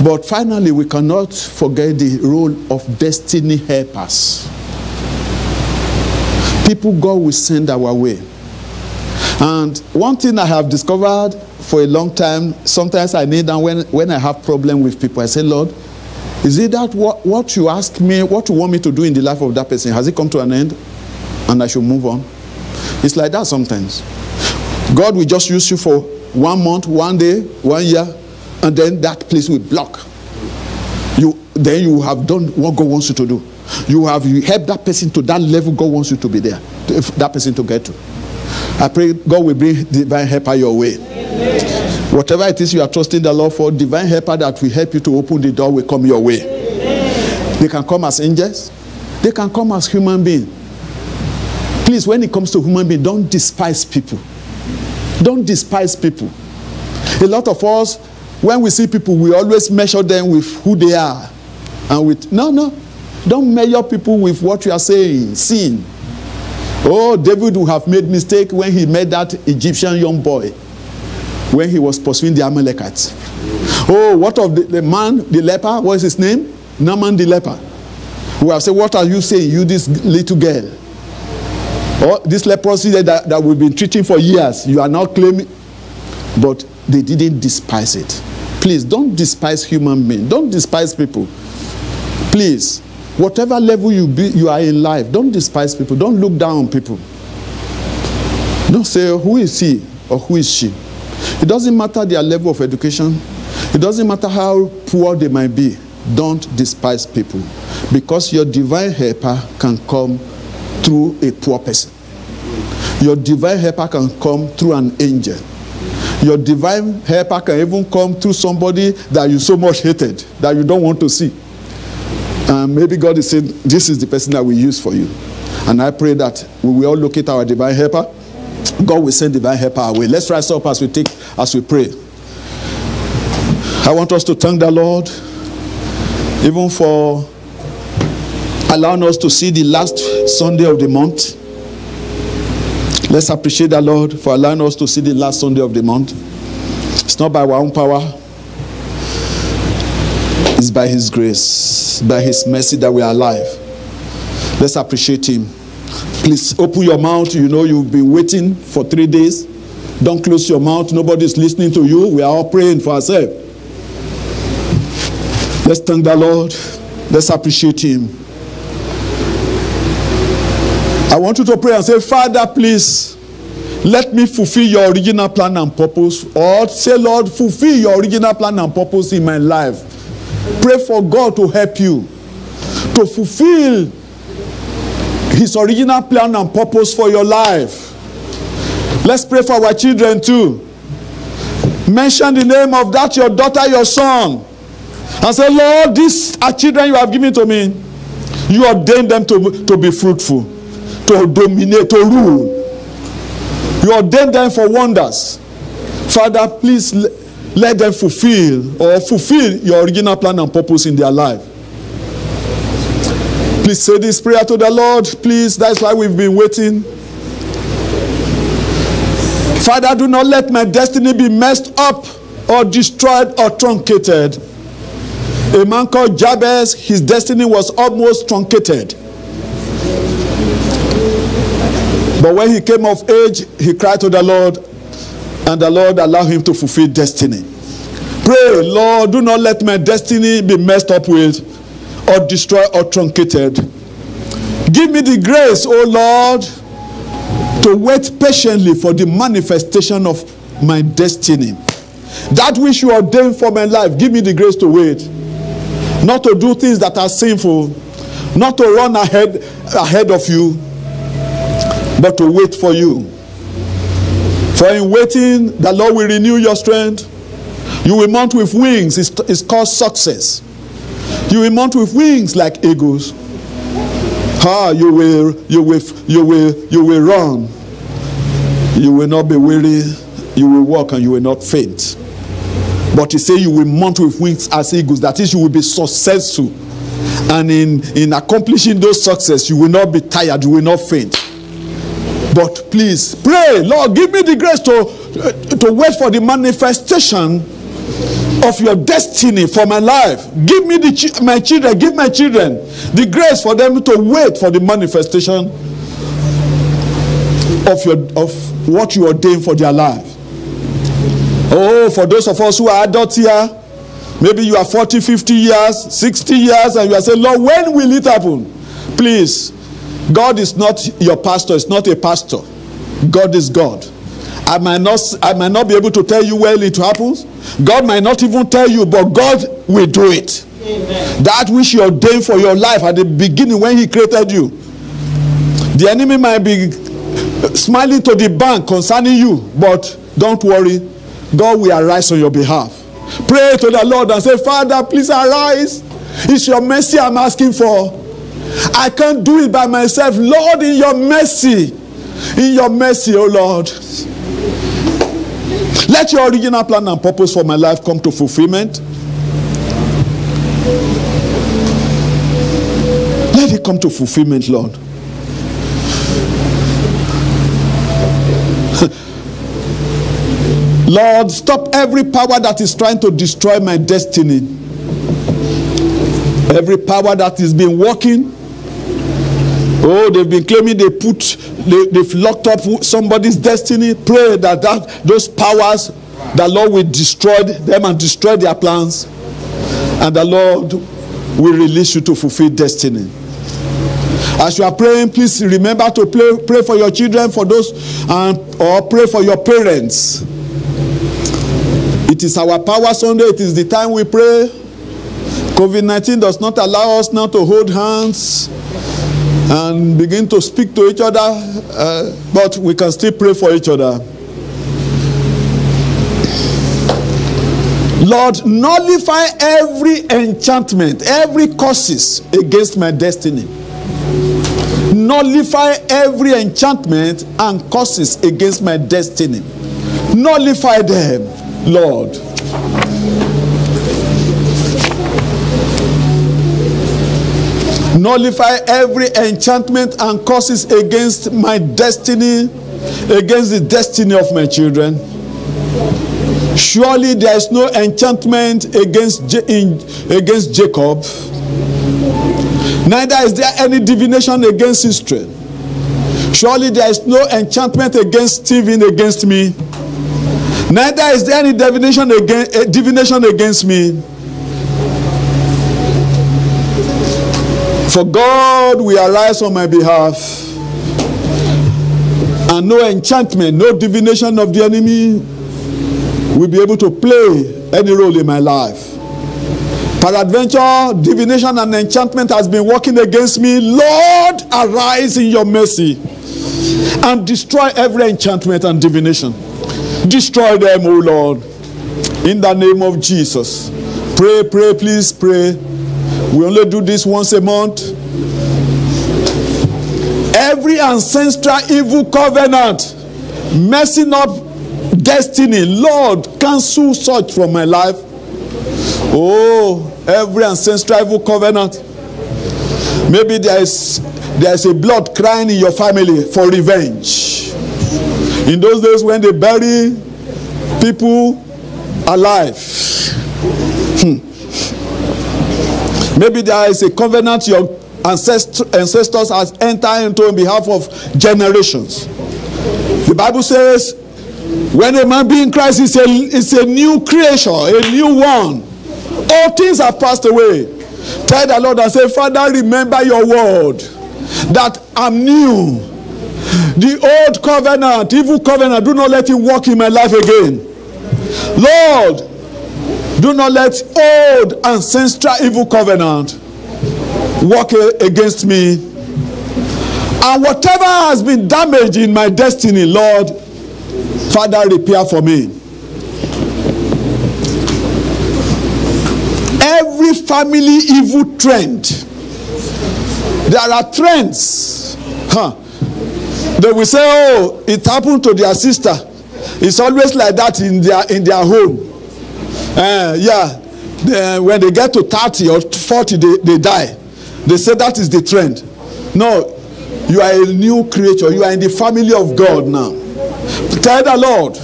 But finally, we cannot forget the role of destiny helpers. People God will send our way. And one thing I have discovered for a long time, sometimes I need that when I have problem with people, I say, Lord, is it that what you ask me, what you want me to do in the life of that person, has it come to an end and I should move on? It's like that sometimes. God will just use you for 1 month, 1 day, 1 year, and then that place will block. Then you have done what God wants you to do. You helped that person to that level God wants you to be there, that person to get to. I pray God will bring divine helper your way. Amen. Whatever it is you are trusting the Lord for, divine helper that will help you to open the door will come your way. Amen. They can come as angels. They can come as human beings. Please, when it comes to human beings, don't despise people. Don't despise people. A lot of us, when we see people, we always measure them with who they are. And with, no. Don't measure people with what you are saying, seeing. Oh, David would have made mistake when he met that Egyptian young boy, when he was pursuing the Amalekites. Oh, what of the man, the leper? What is his name? Naaman the leper. We have said, what are you saying, you this little girl? Or this leprosy that we've been treating for years, you are now claiming. But they didn't despise it. Please, don't despise human beings. Don't despise people. Please, whatever level you are in life, don't despise people. Don't look down on people. Don't say, who is he or who is she? It doesn't matter their level of education. It doesn't matter how poor they might be. Don't despise people. Because your divine helper can come through a poor person. Your divine helper can come through an angel. Your divine helper can even come through somebody that you so much hated, that you don't want to see. Maybe God is saying, this is the person that we use for you. And I pray that we will all locate our divine helper. God will send divine helper our way. Let's rise up as we pray. I want us to thank the Lord, even for allowing us to see the last Sunday of the month. Let's appreciate the Lord for allowing us to see the last Sunday of the month. It's not by our own power. It's by His grace, by His mercy that we are alive. Let's appreciate Him. Please open your mouth. You know you've been waiting for 3 days. Don't close your mouth. Nobody's listening to you. We are all praying for ourselves. Let's thank the Lord. Let's appreciate Him. I want you to pray and say, Father, please, let me fulfill your original plan and purpose. Or say, Lord, fulfill your original plan and purpose in my life. Pray for God to help you to fulfill His original plan and purpose for your life. Let's pray for our children too. Mention the name of that your daughter, your son, and say, Lord, these are children you have given to me. You ordained them to be fruitful, to dominate, to rule. You ordained them for wonders. Father, please let them fulfill your original plan and purpose in their life. Please say this prayer to the Lord. Please, that's why we've been waiting. Father, do not let my destiny be messed up or destroyed or truncated. A man called Jabez, his destiny was almost truncated. But when he came of age, he cried to the Lord, and the Lord allowed him to fulfill destiny. Pray, Lord, do not let my destiny be messed up with, or destroyed, or truncated. Give me the grace, O Lord, to wait patiently for the manifestation of my destiny. That which you ordained for my life, give me the grace to wait. Not to do things that are sinful, not to run ahead of you, but to wait for you. For in waiting, the Lord will renew your strength. You will mount with wings. It's called success. You will mount with wings like eagles. You will run. You will not be weary. You will walk and you will not faint. But he said you will mount with wings as eagles. That is, you will be successful. And in accomplishing those success, you will not be tired. You will not faint. But please pray, Lord, give me the grace to wait for the manifestation of your destiny for my life. Give me my children the grace for them to wait for the manifestation of what you ordained for their life. Oh, for those of us who are adults here, maybe you are 40, 50 years, 60 years, and you are saying, Lord, when will it happen? Please, God is not your pastor. It's not a pastor. God is God. I might not be able to tell you when it happens. God might not even tell you, but God will do it. Amen. That which He ordained for your life at the beginning when He created you. The enemy might be smiling to the bank concerning you, but don't worry. God will arise on your behalf. Pray to the Lord and say, Father, please arise. It's your mercy I'm asking for. I can't do it by myself. Lord, in your mercy, oh Lord, Let your original plan and purpose for my life come to fulfillment. Let it come to fulfillment, Lord. Lord, stop every power that is trying to destroy my destiny. Every power that has been working. Oh, they've been claiming they've locked up somebody's destiny. Pray that those powers, the Lord will destroy them and destroy their plans. And the Lord will release you to fulfill destiny. As you are praying, please remember to pray for your children, for those, or pray for your parents. It is our Power Sunday. It is the time we pray. COVID-19 does not allow us now to hold hands and begin to speak to each other, but we can still pray for each other. Lord, nullify every enchantment, every curses against my destiny. Nullify every enchantment and curses against my destiny. Nullify them, Lord. Nullify every enchantment and curses against my destiny, against the destiny of my children. Surely there is no enchantment against Jacob. Neither is there any divination against Israel. Surely there is no enchantment against Stephen against me. Neither is there any divination against me. For God will arise on my behalf, and no enchantment, no divination of the enemy will be able to play any role in my life. Peradventure, divination and enchantment has been working against me. Lord, arise in your mercy and destroy every enchantment and divination. Destroy them, O Lord, in the name of Jesus. Pray, please pray. We only do this once a month. Every ancestral evil covenant messing up destiny, Lord, cancel such from my life. Oh, every ancestral evil covenant. Maybe there is a blood crying in your family for revenge. In those days when they bury people alive. Maybe there is a covenant your ancestors has entered into on behalf of generations. The Bible says, when a man be in Christ, it's a new creation, a new one. All things have passed away. Tell the Lord and say, Father, remember your word that I'm new. The old covenant, evil covenant, do not let it work in my life again. Lord, do not let old ancestral evil covenant work against me. And whatever has been damaged in my destiny, Lord, Father, repair for me. Every family evil trend. There are trends. They will say, oh, it happened to their sister. It's always like that in their home. When they get to 30 or 40, they die. They say that is the trend. No, you are a new creature. You are in the family of God now. Tell the Lord,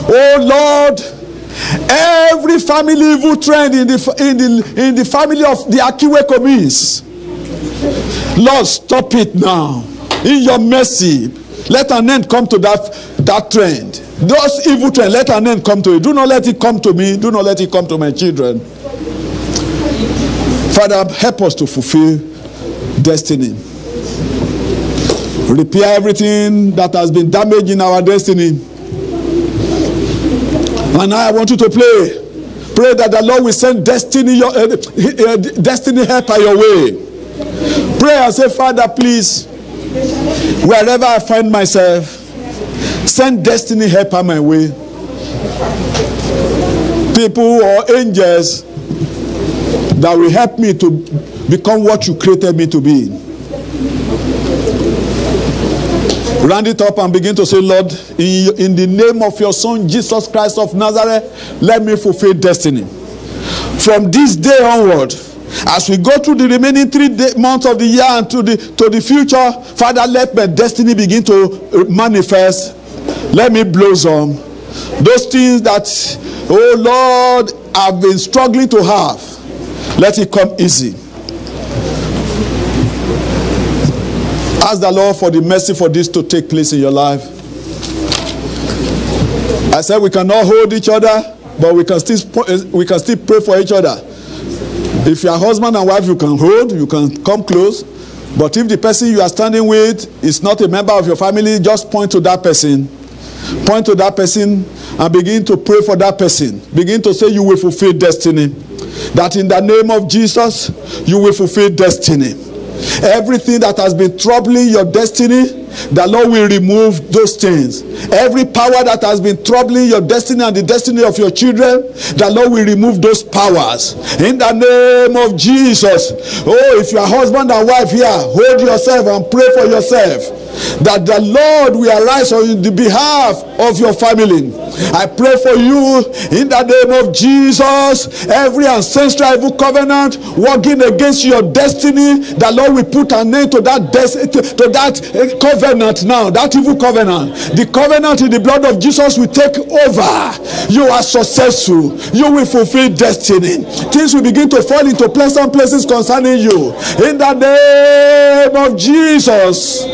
oh Lord, every family evil trend in the family of the Akiwe Komis, Lord, stop it now. In your mercy, let an end come to that trend. Those evil trends, let an end come to it. Do not let it come to me. Do not let it come to my children. Father, help us to fulfill destiny. Repair everything that has been damaged in our destiny. And now I want you to pray. Pray that the Lord will send destiny helper your way. Pray and say, Father, please, wherever I find myself, send destiny helper my way. People or angels that will help me to become what you created me to be. Round it up and begin to say, Lord, in the name of your Son, Jesus Christ of Nazareth, let me fulfill destiny. From this day onward, as we go through the remaining 3 months of the year and to the future, Father, let my destiny begin to manifest. Let me blossom. Those things that, oh Lord, I've been struggling to have, let it come easy. Ask the Lord for the mercy for this to take place in your life. I said we cannot hold each other, but we can still pray for each other. If you are husband and wife, you can hold, you can come close. But if the person you are standing with is not a member of your family, just point to that person. Point to that person and begin to pray for that person. Begin to say you will fulfill destiny. That in the name of Jesus, you will fulfill destiny. Everything that has been troubling your destiny, the Lord will remove those things. Every power that has been troubling your destiny and the destiny of your children, the Lord will remove those powers. In the name of Jesus. Oh, if you are husband and wife here, hold yourself and pray for yourself. That the Lord will arise on the behalf of your family. I pray for you in the name of Jesus. Every ancestral evil covenant working against your destiny, the Lord will put an end to that covenant now. That evil covenant. The covenant in the blood of Jesus will take over. You are successful. You will fulfill destiny. Things will begin to fall into pleasant places concerning you. In the name of Jesus.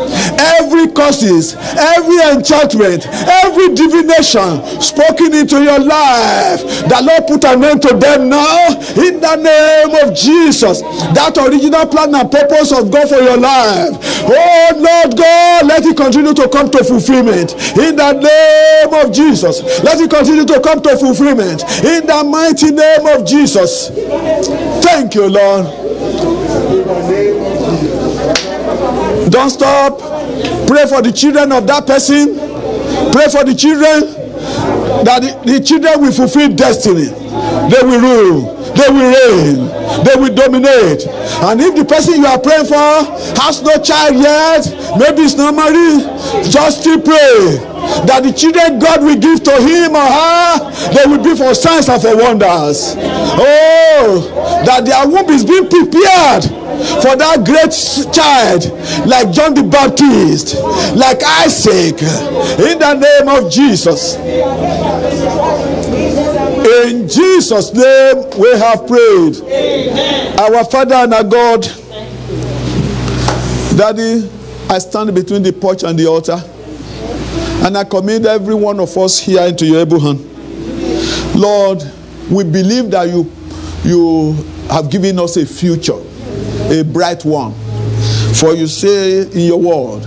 Every curses, every enchantment, every divination spoken into your life, the Lord put an end to them now in the name of Jesus. That original plan and purpose of God for your life, oh Lord God, let it continue to come to fulfillment in the name of Jesus. Let it continue to come to fulfillment in the mighty name of Jesus. Thank you, Lord. Don't stop. Pray for the children of that person. Pray for the children, that the children will fulfill destiny. They will rule. They will reign. They will dominate. And if the person you are praying for has no child yet, maybe it's not married, just still pray that the children God will give to him or her, they will be for signs and for wonders. Oh, that their womb is being prepared for that great child, like John the Baptist, like Isaac, in the name of Jesus. In Jesus' name we have prayed. Amen. Our Father and our God, Daddy, I stand between the porch and the altar, and I commit every one of us here into your able hand. Lord, we believe that you have given us a future, a bright one. For you say in your word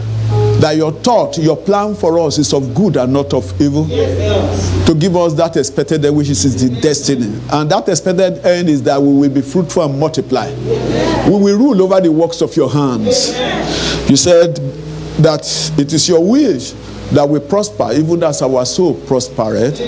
that your thought, your plan for us is of good and not of evil. Yes. To give us that expected end, which is the destiny. And that expected end is that we will be fruitful and multiply. Yes. We will rule over the works of your hands. Yes. You said that it is your wish that we prosper, even as our soul prospered.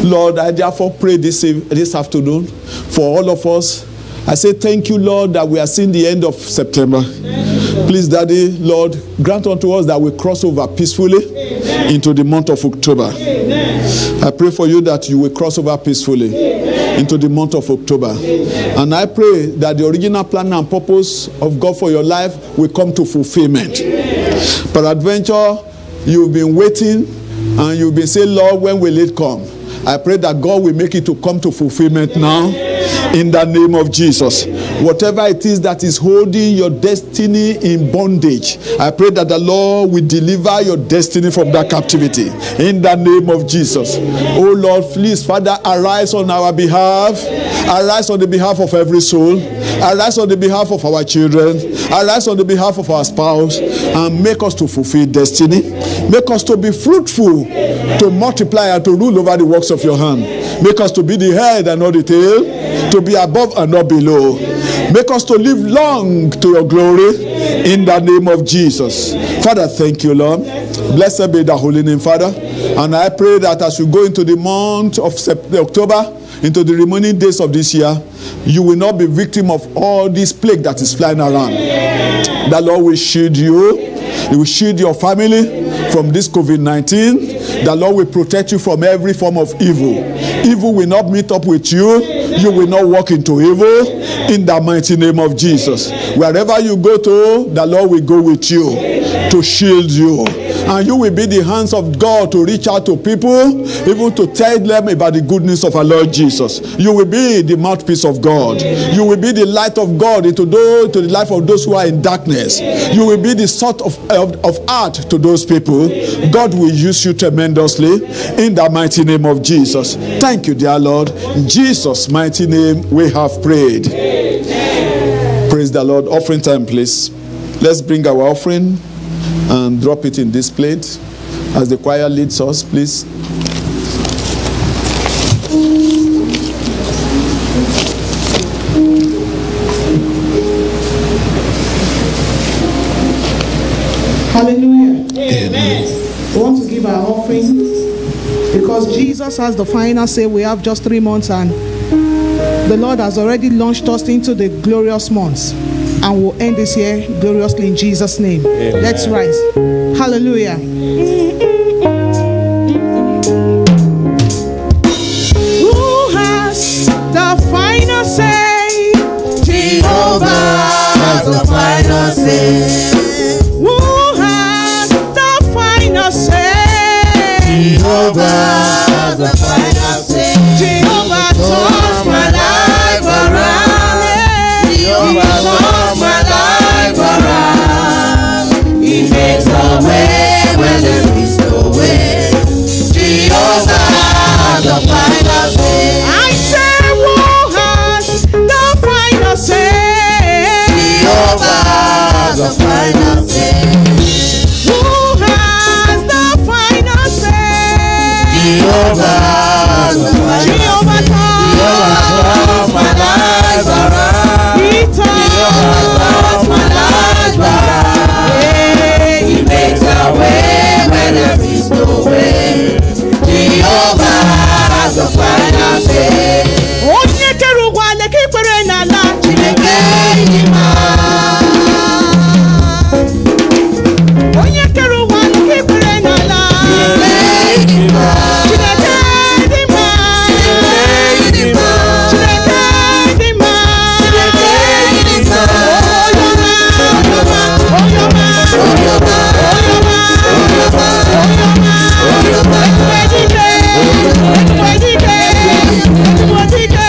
Lord, I therefore pray this afternoon for all of us. I say thank you, Lord, that we are seeing the end of September. Please, Daddy, Lord, grant unto us that we cross over peacefully into the month of October. I pray for you that you will cross over peacefully into the month of October. And I pray that the original plan and purpose of God for your life will come to fulfillment. Peradventure, you've been waiting and you've been saying, Lord, when will it come? I pray that God will make it to come to fulfillment now in the name of Jesus. Whatever it is that is holding your destiny in bondage, I pray that the Lord will deliver your destiny from that captivity in the name of Jesus. Oh Lord, please, Father, arise on our behalf. Arise on the behalf of every soul. Arise on the behalf of our children. Arise on the behalf of our spouse, and make us to fulfill destiny. Make us to be fruitful, to multiply and to rule over the works of your hand. Make us to be the head and not the tail, to be above and not below. Make us to live long to your glory in the name of Jesus. Father, thank you, Lord. Blessed be the holy name, Father. And I pray that as we go into the month of October, into the remaining days of this year, you will not be victim of all this plague that is flying around. The Lord will shield you. He will shield your family from this COVID-19. The Lord will protect you from every form of evil. Evil will not meet up with you. You will not walk into evil in the mighty name of Jesus. Wherever you go to, the Lord will go with you to shield you. And you will be the hands of God to reach out to people, even to tell them about the goodness of our Lord Jesus. You will be the mouthpiece of God. You will be the light of God into the life of those who are in darkness. You will be the sort of art to those people. God will use you tremendously in the mighty name of Jesus. Thank you, dear Lord. In Jesus' mighty name we have prayed. Praise the Lord. Offering time, please. Let's bring our offering and drop it in this plate as the choir leads us, please. Hallelujah. Amen. We want to give our offering because Jesus has the final say. We have just 3 months and the Lord has already launched us into the glorious months. And we'll end this year gloriously in Jesus' name. Amen. Let's rise. Hallelujah. Who has the final say? Jehovah has the final say. Who has the final say? Jehovah has the final say. Jehovah turns my life around. Jehovah turns my life around. He makes a way when there is no way. Jehovah has the final say. I say, who has the final say? Jehovah has the final say. Who has the final say? Jehovah has the final say. Jehovah turns my life around. He turns my life around. He makes a way when there is no way. Jehovah has the final say. onye kere ụwa leke ikpere n'ala Chineke ịma. onye kere ụwa leke ikpere n'ala Chineke ịma. Chineke dị mma. Chineke ịma. Chineke dị mma. Chineke ịma. Oyoma, oyoma, oyoma, oyoma, oyoma, oyoma, oyoma. Ekubedike, ekubedike, ekubedike,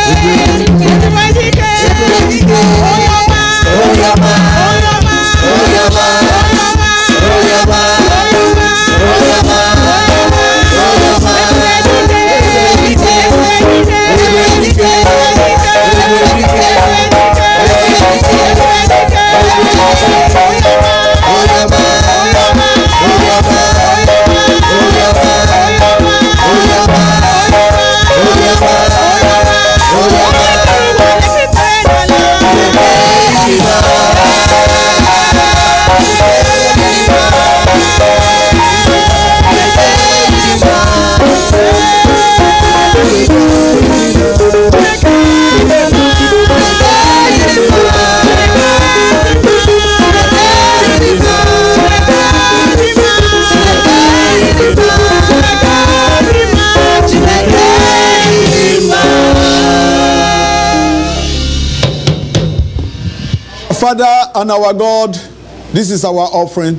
ekubedike, ekubedike. Oyoma, Oyoma. oyoma, Oyoma. oyoma, Oyoma. oyoma, oyoma, oyoma. Ekubedike, ekubedike, ekubedike, ekubedike, Father and our God, this is our offering.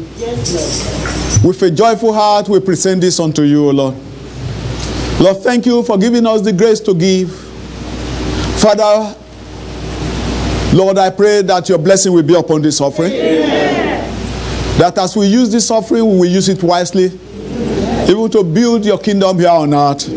With a joyful heart, we present this unto you, O Lord. Lord, thank you for giving us the grace to give. Father, Lord, I pray that your blessing will be upon this offering. Amen. That as we use this offering, we will use it wisely, even to build your kingdom here on earth.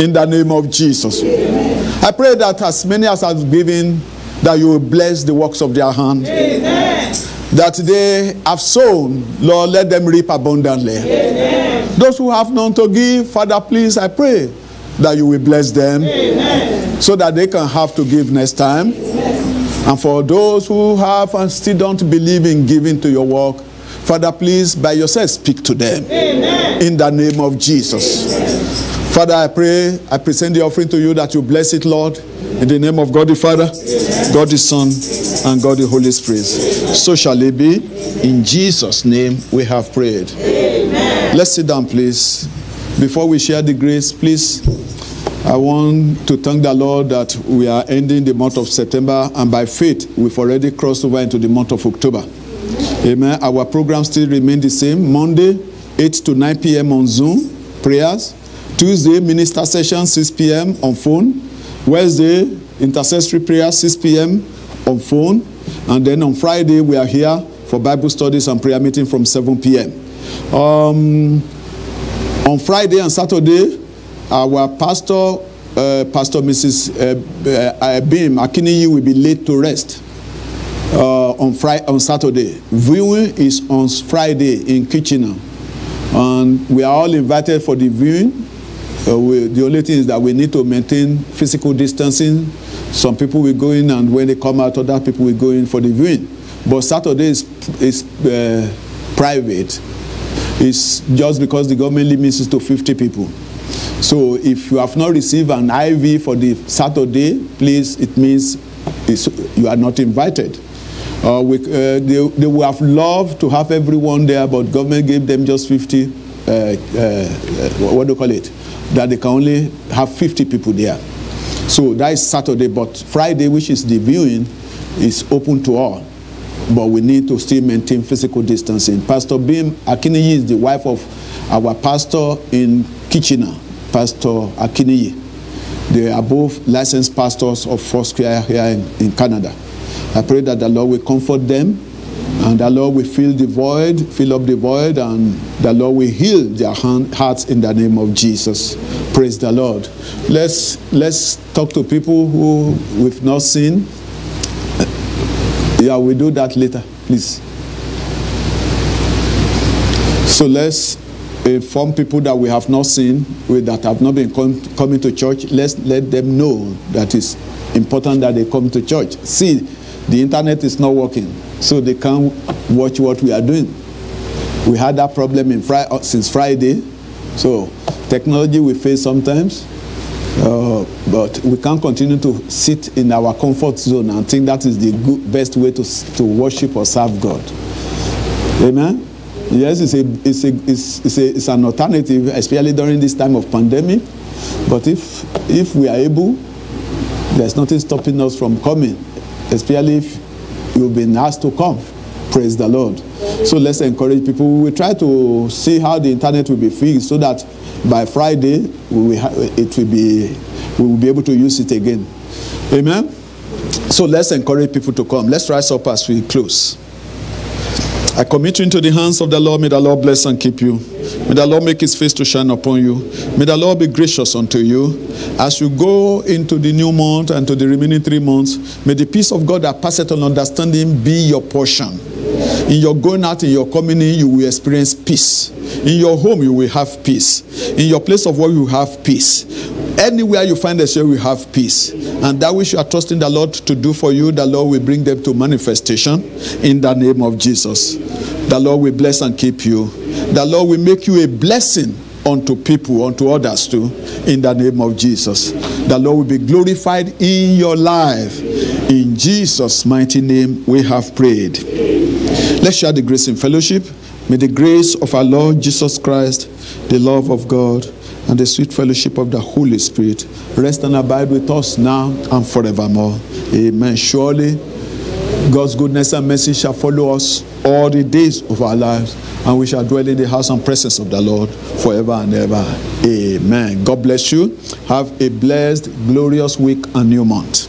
In the name of Jesus. Amen. I pray that as many as have given, that you will bless the works of their hand. Amen. That they have sown, Lord, let them reap abundantly. Amen. Those who have none to give, Father, please, I pray that you will bless them. Amen. So that they can have to give next time. Amen. And for those who have and still don't believe in giving to your work, Father, please, by yourself, speak to them. Amen. In the name of Jesus. Amen. Father, I pray, I present the offering to you that you bless it, Lord, in the name of God the Father, God the Son, and God the Holy Spirit. So shall it be. In Jesus' name we have prayed. Amen. Let's sit down, please. Before we share the grace, please, I want to thank the Lord that we are ending the month of September, and by faith, we've already crossed over into the month of October. Amen. Our program still remains the same. Monday, 8 to 9 p.m. on Zoom, prayers. Tuesday, minister session, 6 p.m. on phone. Wednesday, intercessory prayer, 6 p.m. on phone. And then on Friday, we are here for Bible studies and prayer meeting from 7 p.m. On Friday and Saturday, our pastor, Pastor Mrs. Beam Akiniyi, will be laid to rest on Saturday. Viewing is on Friday in Kitchener. And we are all invited for the viewing. The only thing is that we need to maintain physical distancing. Some people will go in, and when they come out, other people will go in for the viewing. But Saturday is private. It's just because the government limits it to 50 people. So if you have not received an IV for the Saturday, please, it means you are not invited. They would have loved to have everyone there, but government gave them just 50, what do you call it? That they can only have 50 people there. So that is Saturday, but Friday, which is the viewing, is open to all. But we need to still maintain physical distancing. Pastor Beam Akiniyi is the wife of our pastor in Kitchener, Pastor Akiniyi. They are both licensed pastors of Foursquare here in Canada. I pray that the Lord will comfort them, and the Lord will fill up the void, and the Lord will heal their hearts in the name of Jesus. Praise the Lord. Let's talk to people who we've not seen. Yeah, we'll do that later, please. So let's inform people that we have not seen, that have not been coming to church. Let's let them know that it's important that they come to church. See, the internet is not working, so they can't watch what we are doing. We had that problem since Friday, so technology we face sometimes, but we can't continue to sit in our comfort zone and think that is the best way to worship or serve God. Amen? Yes, it's an alternative, especially during this time of pandemic, but if we are able, there's nothing stopping us from coming. Especially if you've been asked to come. Praise the Lord. So let's encourage people. We will try to see how the internet will be fixed so that by Friday we will be able to use it again. Amen. So let's encourage people to come. Let's rise up as we close. I commit you into the hands of the Lord. May the Lord bless and keep you. May the Lord make his face to shine upon you. May the Lord be gracious unto you. As you go into the new month and to the remaining 3 months, may the peace of God that passeth on understanding be your portion. In your going out, in your coming in, you will experience peace. In your home, you will have peace. In your place of work, you will have peace. Anywhere you find yourself, you will have peace. And that which you are trusting the Lord to do for you, the Lord will bring them to manifestation in the name of Jesus. The Lord will bless and keep you. The Lord will make you a blessing unto people, unto others too, in the name of Jesus. The Lord will be glorified in your life. In Jesus' mighty name we have prayed. Let's share the grace in fellowship. May the grace of our Lord Jesus Christ, the love of God, and the sweet fellowship of the Holy Spirit rest and abide with us now and forevermore. Amen. Surely God's goodness and mercy shall follow us all the days of our lives, and we shall dwell in the house and presence of the Lord forever and ever. Amen. God bless you. Have a blessed, glorious week and new month.